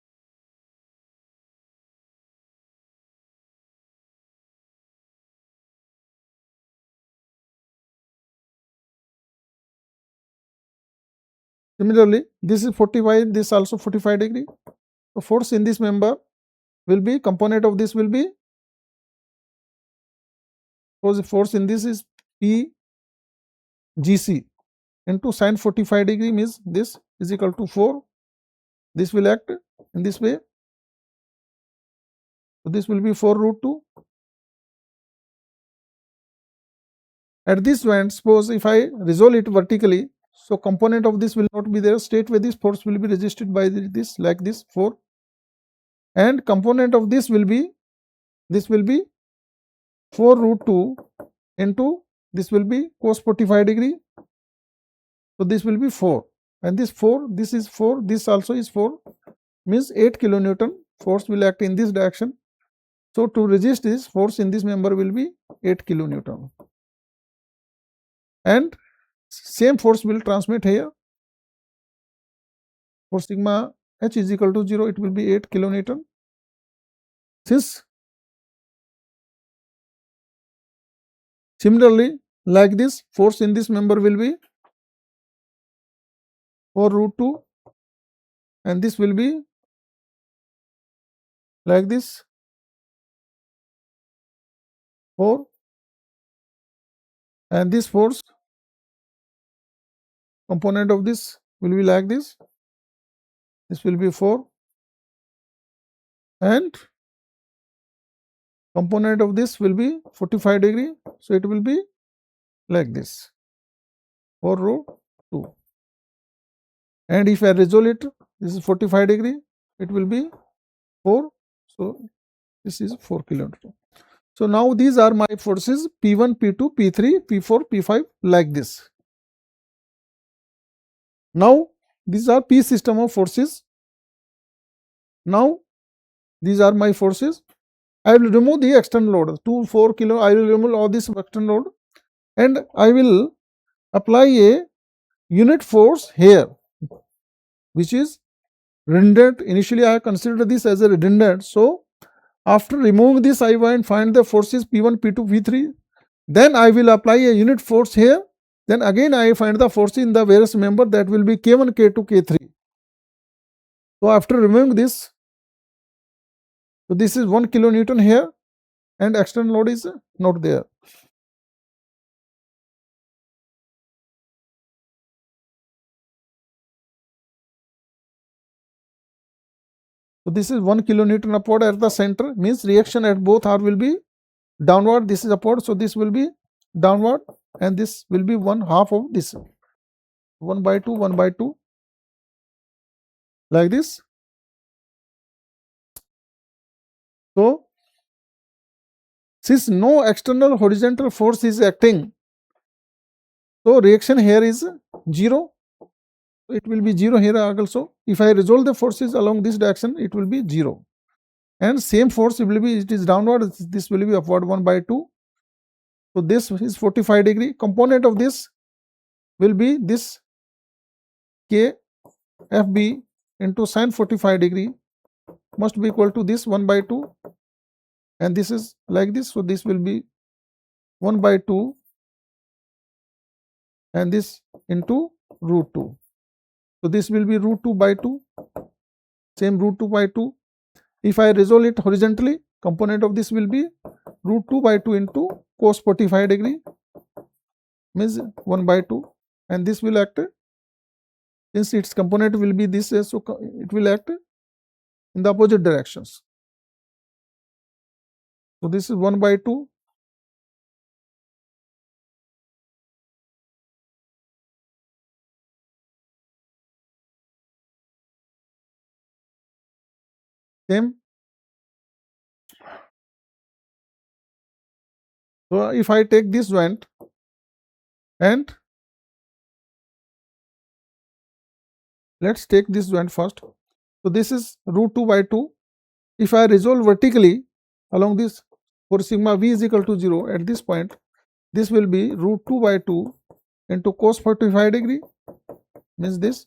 Similarly, this is 45, this also 45 degree. So force in this member will be, component of this will be, suppose force in this is P GC into sin 45 degree, means this is equal to 4. This will act in this way. So this will be 4 root 2. At this point, suppose if I resolve it vertically, so component of this will not be there. Straight away this force will be resisted by this, like this 4, and component of this will be 4 root 2 into this will be cos 45 degree. So this will be 4, and this 4, this is 4, this also is 4, means 8 kilonewton force will act in this direction. So to resist this, force in this member will be 8 kilonewton, and same force will transmit here. For sigma h is equal to 0, it will be 8 kilonewton. Since similarly, like this, force in this member will be 4 root 2, and this will be like this 4, and this force component of this will be like this will be 4, and component of this will be 45 degree, so it will be like this 4 root 2, and if I resolve it, this is 45 degree, it will be 4, so this is 4 kilonewton. So now these are my forces P1, P2, P3, P4, P5, like this. Now these are P system of forces. Now these are my forces. I will remove the external load, 2, 4 kilo, I will remove all this external load, and I will apply a unit force here, which is redundant. Initially I considered this as a redundant, so after removing this, I will find the forces P1, P2, P3, then I will apply a unit force here, then again I find the forces in the various member, that will be K1, K2, K3. So after removing this, so this is 1 kilonewton here, and external load is not there. So this is 1 kilonewton upward at the center, means reaction at both R will be downward, this is upward, so this will be downward, and this will be 1/2 of this, 1/2, 1/2, like this. So since no external horizontal force is acting, so reaction here is 0, it will be 0 here also. If I resolve the forces along this direction, it will be 0, and same force will be, it is downward, this will be upward 1/2. So this is 45 degree. Component of this will be this K FB into sin 45 degree must be equal to this 1/2, and this is like this, so this will be 1/2, and this into root 2. So this will be root 2/2, same root 2/2. If I resolve it horizontally, component of this will be root 2/2 into cos 45 degree, means 1/2, and this will act, since its component will be this, so it will act in the opposite directions. So this is 1/2, same. So if I take this joint, and let's take this joint first. So this is root 2/2. If I resolve vertically along this, for sigma v is equal to 0 at this point, this will be root 2 by 2 into cos 45 degree, means this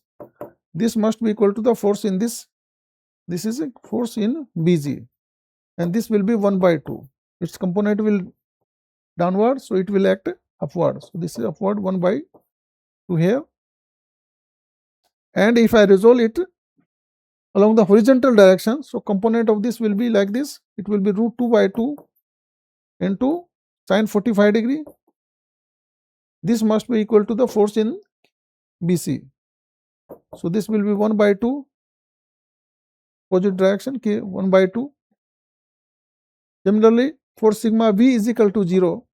must be equal to the force in this is a force in BG, and this will be 1 by 2. Its component will downward, so it will act upward. So this is upward 1 by 2 here, and if I resolve it along the horizontal direction, so component of this will be like this. It will be root 2 by 2 into sin 45 degree. This must be equal to the force in BC. So this will be 1 by 2 opposite direction, K 1 by 2. Similarly, for sigma v is equal to 0,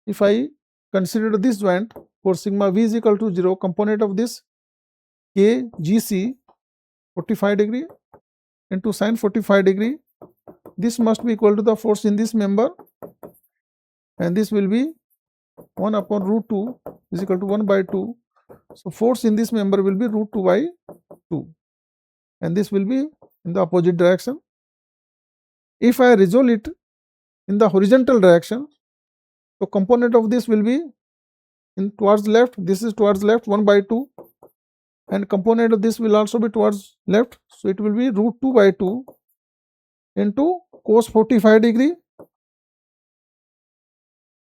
if I consider this joint for sigma v is equal to 0, component of this K GC 45 degree into sin 45 degree, this must be equal to the force in this member, and this will be 1 upon root 2 is equal to 1 by 2. So force in this member will be root 2 by 2, and this will be in the opposite direction. If I resolve it in the horizontal direction, so component of this will be in towards left, this is towards left 1 by 2, and component of this will also be towards left, so it will be root 2 by 2 into cos 45 degree.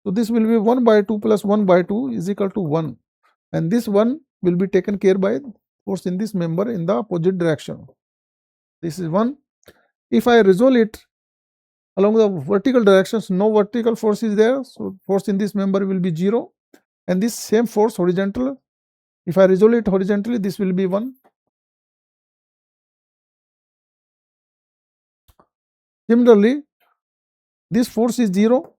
So this will be 1 by 2 plus 1 by 2 is equal to 1, and this 1 will be taken care by force in this member in the opposite direction. This is 1. If I resolve it along the vertical directions, no vertical force is there, so force in this member will be 0, and this same force horizontal, if I resolve it horizontally, this will be 1. Similarly, this force is 0,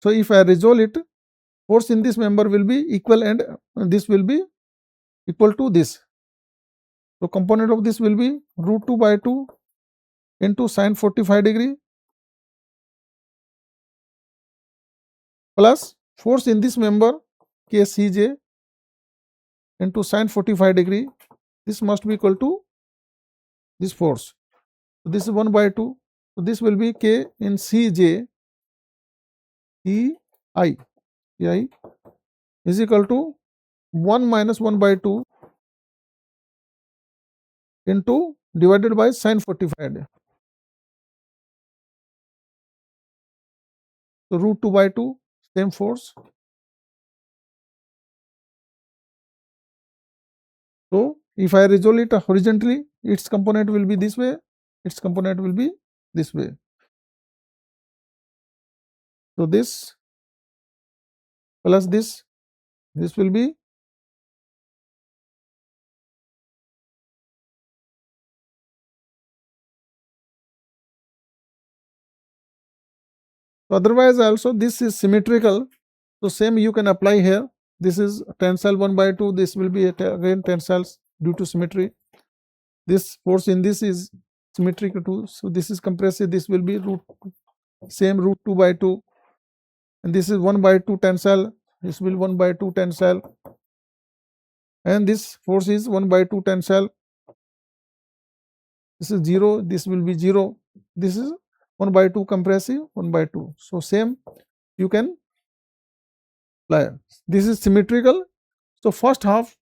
so if I resolve it, force in this member will be equal, and this will be equal to this. So component of this will be root 2 by 2 into sin 45 degree plus force in this member KCJ into sin 45 degree. This must be equal to this force. So this is 1 by 2. So this will be K in CJ CI is equal to 1 minus 1 by 2 into divided by sin 45. So root 2 by 2, same force. So if I resolve it horizontally, its component will be this way, its component will be this way. So this plus this will be otherwise also this is symmetrical, so same you can apply here. This is tensile 1 by 2, this will be again tensiles due to symmetry. This force in this is symmetrical too, so this is compressive, this will be root 2 by 2, and this is 1 by 2 tensile, this will 1 by 2 tensile, and this force is 1 by 2 tensile. This is 0, this will be 0, this is 1 by 2 compressive, 1 by 2. So same you can apply. This is symmetrical, so first half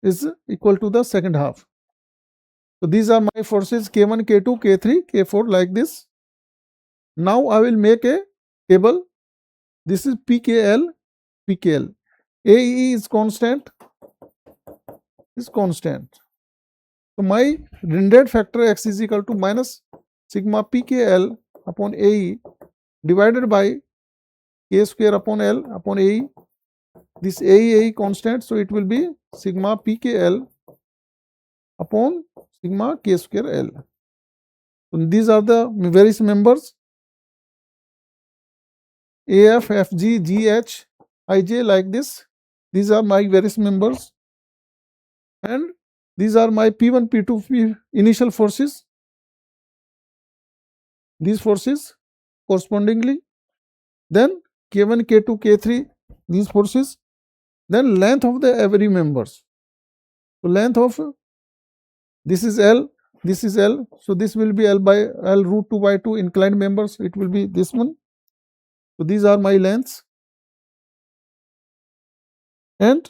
is equal to the second half. So these are my forces K1, K2, K3, K4 like this. Now I will make a table. This is PKL, PKL. AE is constant, So my rendered factor X is equal to minus sigma PKL upon AE divided by K square upon L upon AE. This AE constant, so it will be sigma PKL upon sigma K square L. So these are the various members AF, FG, GH, IJ like this. These are my various members, and these are my P1, P2, P initial forces. These forces correspondingly. Then K1, K2, K3, these forces. Then length of the every members. So length of this is L, this is L, so this will be L by L root 2 by 2 inclined members, it will be this one. So these are my lengths, and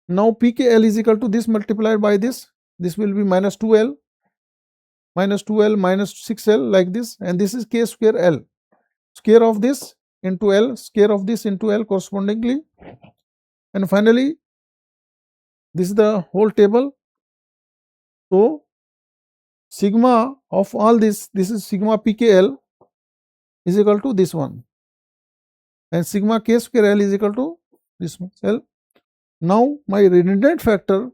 now PKL is equal to this multiplied by this will be minus 2L minus 6L like this, and this is K square L, square of this into L, square of this into L correspondingly, and finally this is the whole table. So sigma of all this is sigma PKL is equal to this one, and sigma K square L is equal to this one L. Now my redundant factor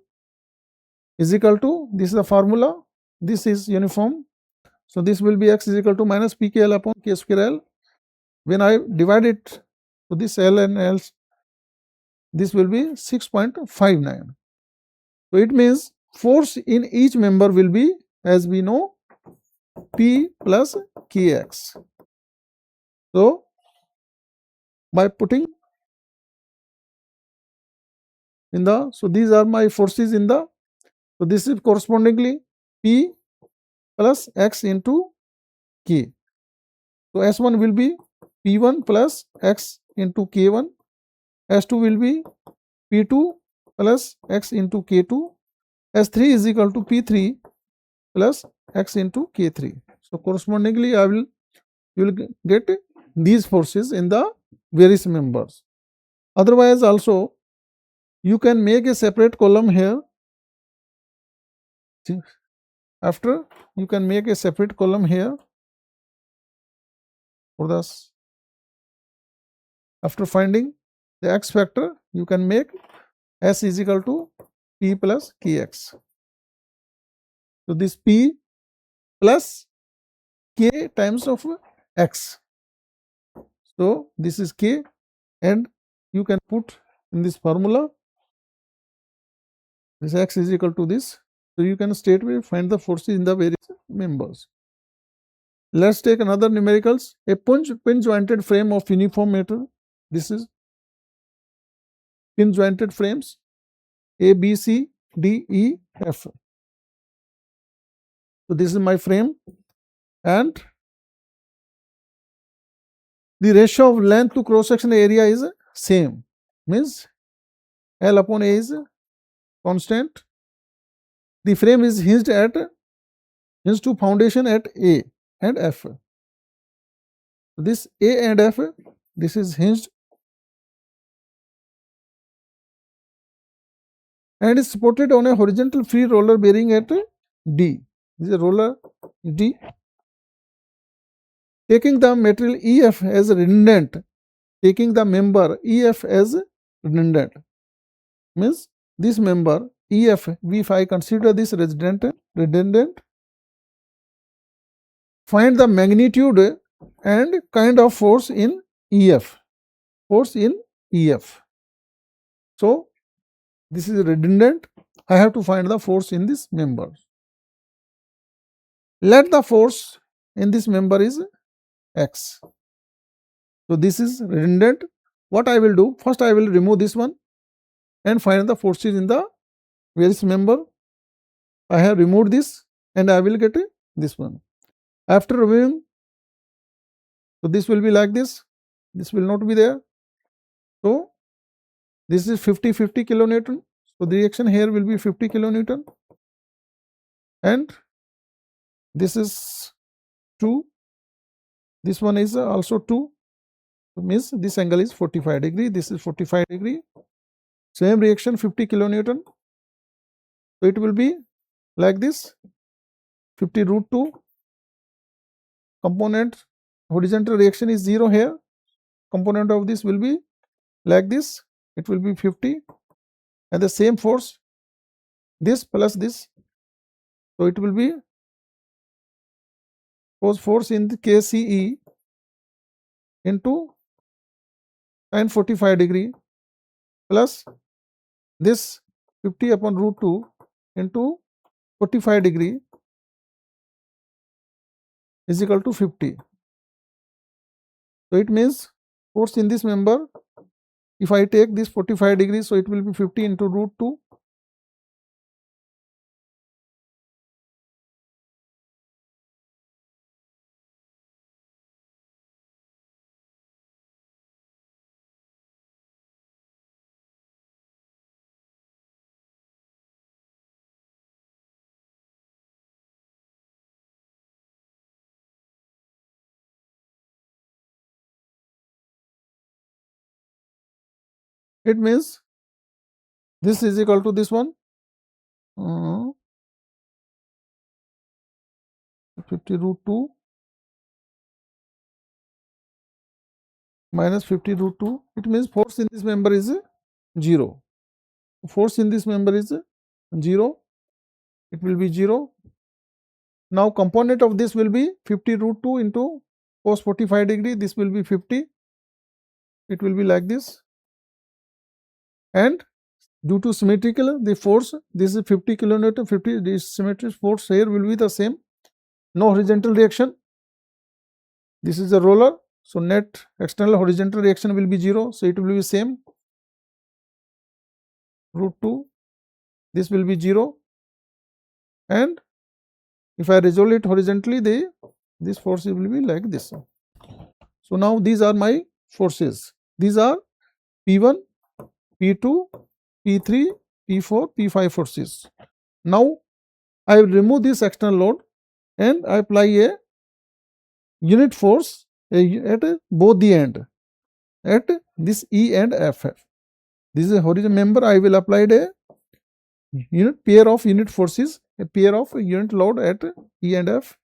is equal to, this is the formula, this is uniform, so this will be x is equal to minus PKL upon K square L. When I divide it to this L and L, this will be 6.59. So it means force in each member will be, as we know, P plus Kx. So by putting in the, so these are my forces in the, so this is correspondingly P plus X into K. So S1 will be P1 plus X into K1, S2 will be P2 plus X into K2, S3 is equal to P3 plus X into K3. So correspondingly you will get these forces in the various members. Otherwise also you can make a separate column here. After you can make a separate column here for this. After finding the X factor, you can make S is equal to P plus Kx. So this P plus K times of X. So this is K, and you can put in this formula this X is equal to this. So you can straightway find the forces in the various members. Let's take another numericals. A pin jointed frame of uniform metal. This is pin jointed frames A, B, C, D, E, F. So this is my frame, and the ratio of length to cross section area is same, means L upon A is constant. The frame is hinged to foundation at A and F. This A and F, this is hinged and is supported on a horizontal free roller bearing at D. This is a roller D. Taking the material EF as redundant, taking the member EF as redundant, means this member EF, if I consider this redundant, find the magnitude and kind of force in EF, So this is redundant, I have to find the force in this member. Let the force in this member is X. So this is redundant. What I will do, first I will remove this one and find the forces in the various member. I have removed this and I will get this one. After removing, so this will be like this will not be there. So this is 50 kilonewton. So the reaction here will be 50 kilonewton, and this is 2. This one is also 2. So means this angle is 45 degree. This is 45 degree. Same reaction 50 kilonewton. So it will be like this 50 root 2. Component horizontal reaction is 0 here. Component of this will be like this. It will be 50, and the same force, this plus this. So it will be force in the KCE into sin 45 degree plus this 50 upon root 2 into 45 degree is equal to 50. So it means force in this member, if I take this 45 degrees, so it will be 50 into root 2 It means this is equal to this one, 50 root 2 minus 50 root 2. It means force in this member is 0. Force in this member is 0. It will be 0. Now component of this will be 50 root 2 into cos 45 degree. This will be 50. It will be like this. And due to symmetrical, the force, this is 50 kilonewton, 50, the symmetric force here will be the same. No horizontal reaction. This is a roller. So net external horizontal reaction will be 0. So it will be same. Root 2. This will be 0. And if I resolve it horizontally, this force will be like this. So now these are my forces. These are P1, P2, P3, P4, P5 forces. Now I will remove this external load and I apply a unit force at both the end, at this E and F. This is a horizontal member. I will apply a pair of unit forces, a pair of unit load at E and F,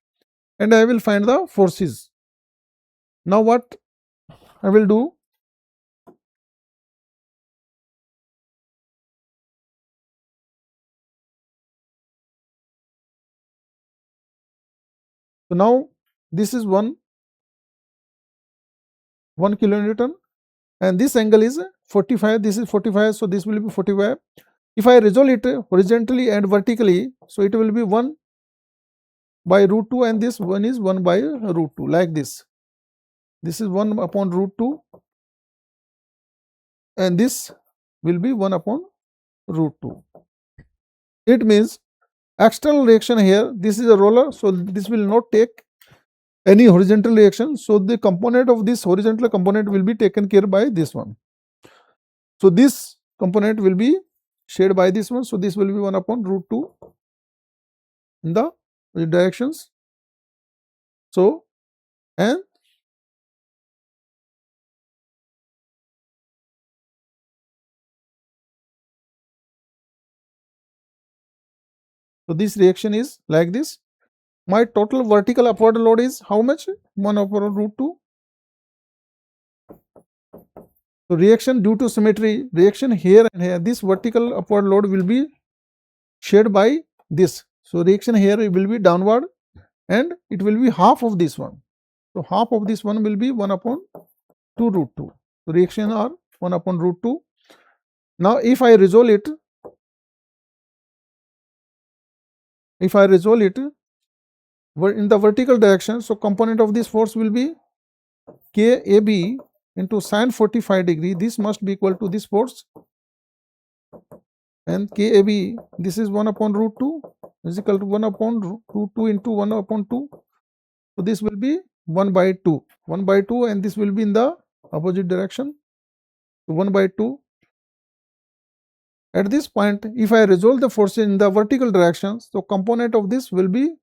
and I will find the forces. Now what I will do? So now this is 1 kilonewton and this angle is 45. This is 45, so this will be 45. If I resolve it horizontally and vertically, so it will be 1 by root 2 and this one is 1 by root 2, like this. This is 1 upon root 2 and this will be 1 upon root 2. It means external reaction here, this is a roller, so this will not take any horizontal reaction. So the component of this horizontal component will be taken care by this one. So this component will be shared by this one. So this will be 1 upon root 2 in the directions. So, and so this reaction is like this. My total vertical upward load is how much? 1 upon root 2. So reaction due to symmetry, reaction here and here, this vertical upward load will be shared by this. So reaction here will be downward and it will be half of this one. So half of this one will be 1 upon 2 root 2. So reaction are 1 upon root 2. Now if I resolve it in the vertical direction, so component of this force will be KAB into sin 45 degree. This must be equal to this force, and KAB, this is 1 upon root 2 is equal to 1 upon root 2 into 1 upon 2. So this will be 1 by 2, 1 by 2, and this will be in the opposite direction. So 1 by 2. At this point, if I resolve the forces in the vertical direction, so component of this will be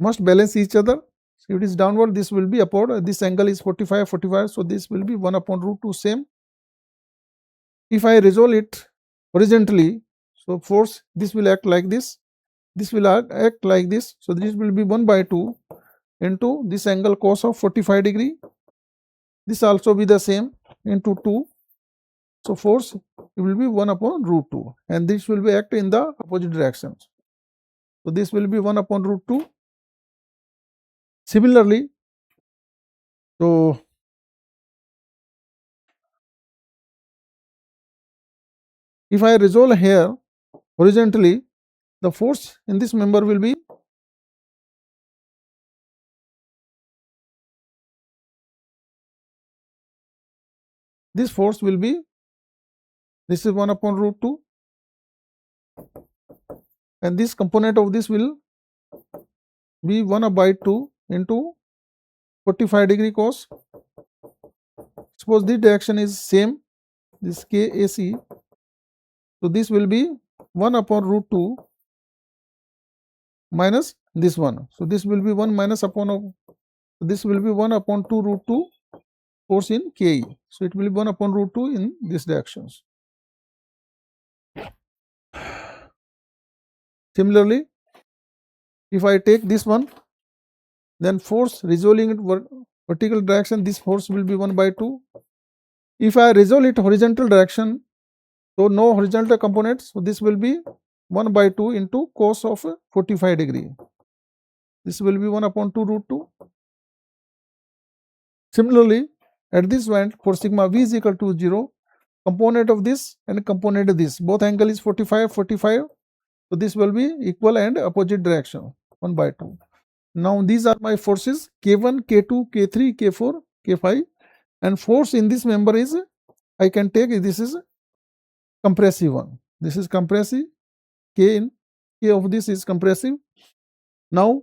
must balance each other. So it is downward, this will be upward. This angle is 45, 45. So this will be 1 upon root 2 same. If I resolve it horizontally, so force, this will act like this. This will act like this. So this will be 1 by 2 into this angle cos of 45 degree. This also be the same into 2. So force it will be 1 upon root 2 and this will be act in the opposite directions. So this will be 1 upon root 2. Similarly, so if I resolve here horizontally, the force in this member will be this force will be, this is 1 upon root 2 and this component of this will be 1 by 2 into 45 degree cos. Suppose this direction is same, this KAC, so this will be 1 upon root 2 minus this one. So this will be 1 minus upon, this will be 1 upon 2 root 2 force in Ke. So it will be 1 upon root 2 in this directions. Similarly, if I take this one, then force resolving it vertical direction, this force will be 1 by 2. If I resolve it horizontal direction, so no horizontal components, so this will be 1 by 2 into cos of 45 degree. This will be 1 upon 2 root 2. Similarly, at this point, for sigma v is equal to 0, component of this and component of this, both angle is 45, 45. So this will be equal and opposite direction, 1 by 2. Now these are my forces K1, K2, K3, K4, K5, and force in this member is, I can take, this is compressive one. This is compressive, K of this is compressive. Now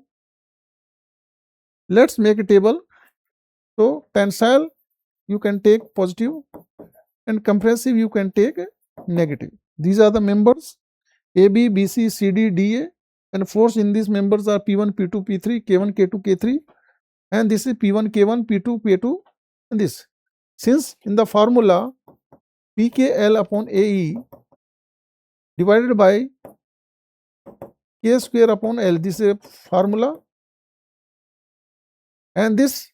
let's make a table. So tensile you can take positive and compressive you can take negative. These are the members AB, BC, CD, DA, and force in these members are P1, P2, P3, K1, K2, K3, and this is P1, K1, P2, P2, and this. Since in the formula PKL upon AE divided by K square upon L, this is a formula, and this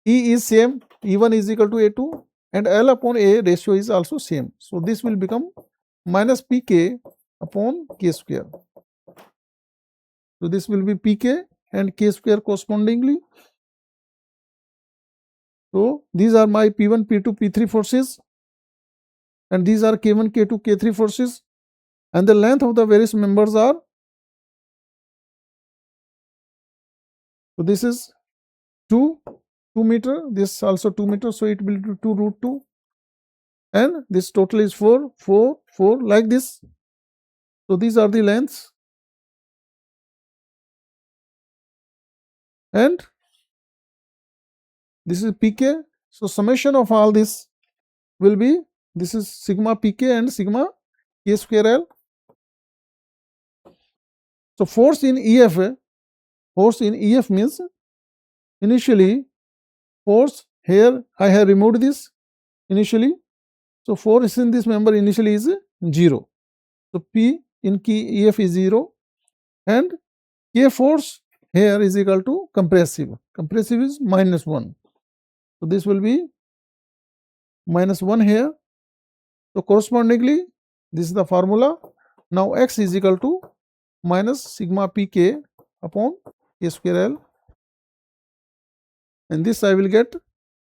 E is same, E1 is equal to A2, and L upon A ratio is also same. So this will become minus Pk upon K square. So this will be Pk and K square correspondingly. So these are my P1, P2, P3 forces, and these are K1, K2, K3 forces, and the length of the various members are, so this is 2 meter, this also 2 meter, so it will be 2 root 2, and this total is 4, 4, 4, like this. So these are the lengths, and this is Pk. So summation of all this will be, this is sigma Pk and sigma K square L. So force in EF means initially force, here I have removed this initially. So force in this member initially is 0. So P in EF is 0, and K force here is equal to compressive. Compressive is minus 1. So this will be minus 1 here. So correspondingly, this is the formula. Now X is equal to minus sigma Pk upon K square L, and this I will get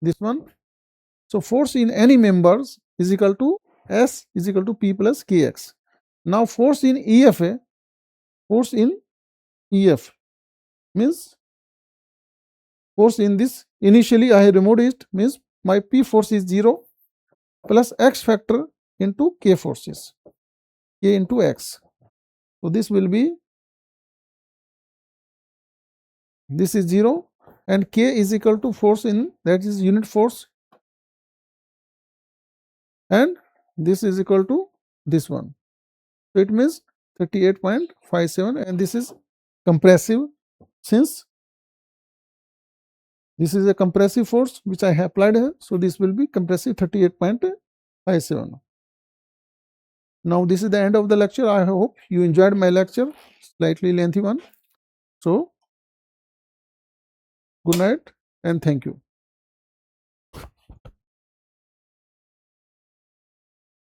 this one. So force in any members is equal to S is equal to P plus Kx. Now force in EF means force in this, initially I have removed it, means my P force is 0 plus X factor into K forces, K into X. So this will be, this is 0, and K is equal to force in, that is unit force, and this is equal to this one. So it means 38.57, and this is compressive, since this is a compressive force which I have applied here. So this will be compressive 38.57. Now this is the end of the lecture. I hope you enjoyed my lecture, slightly lengthy one. So good night and thank you.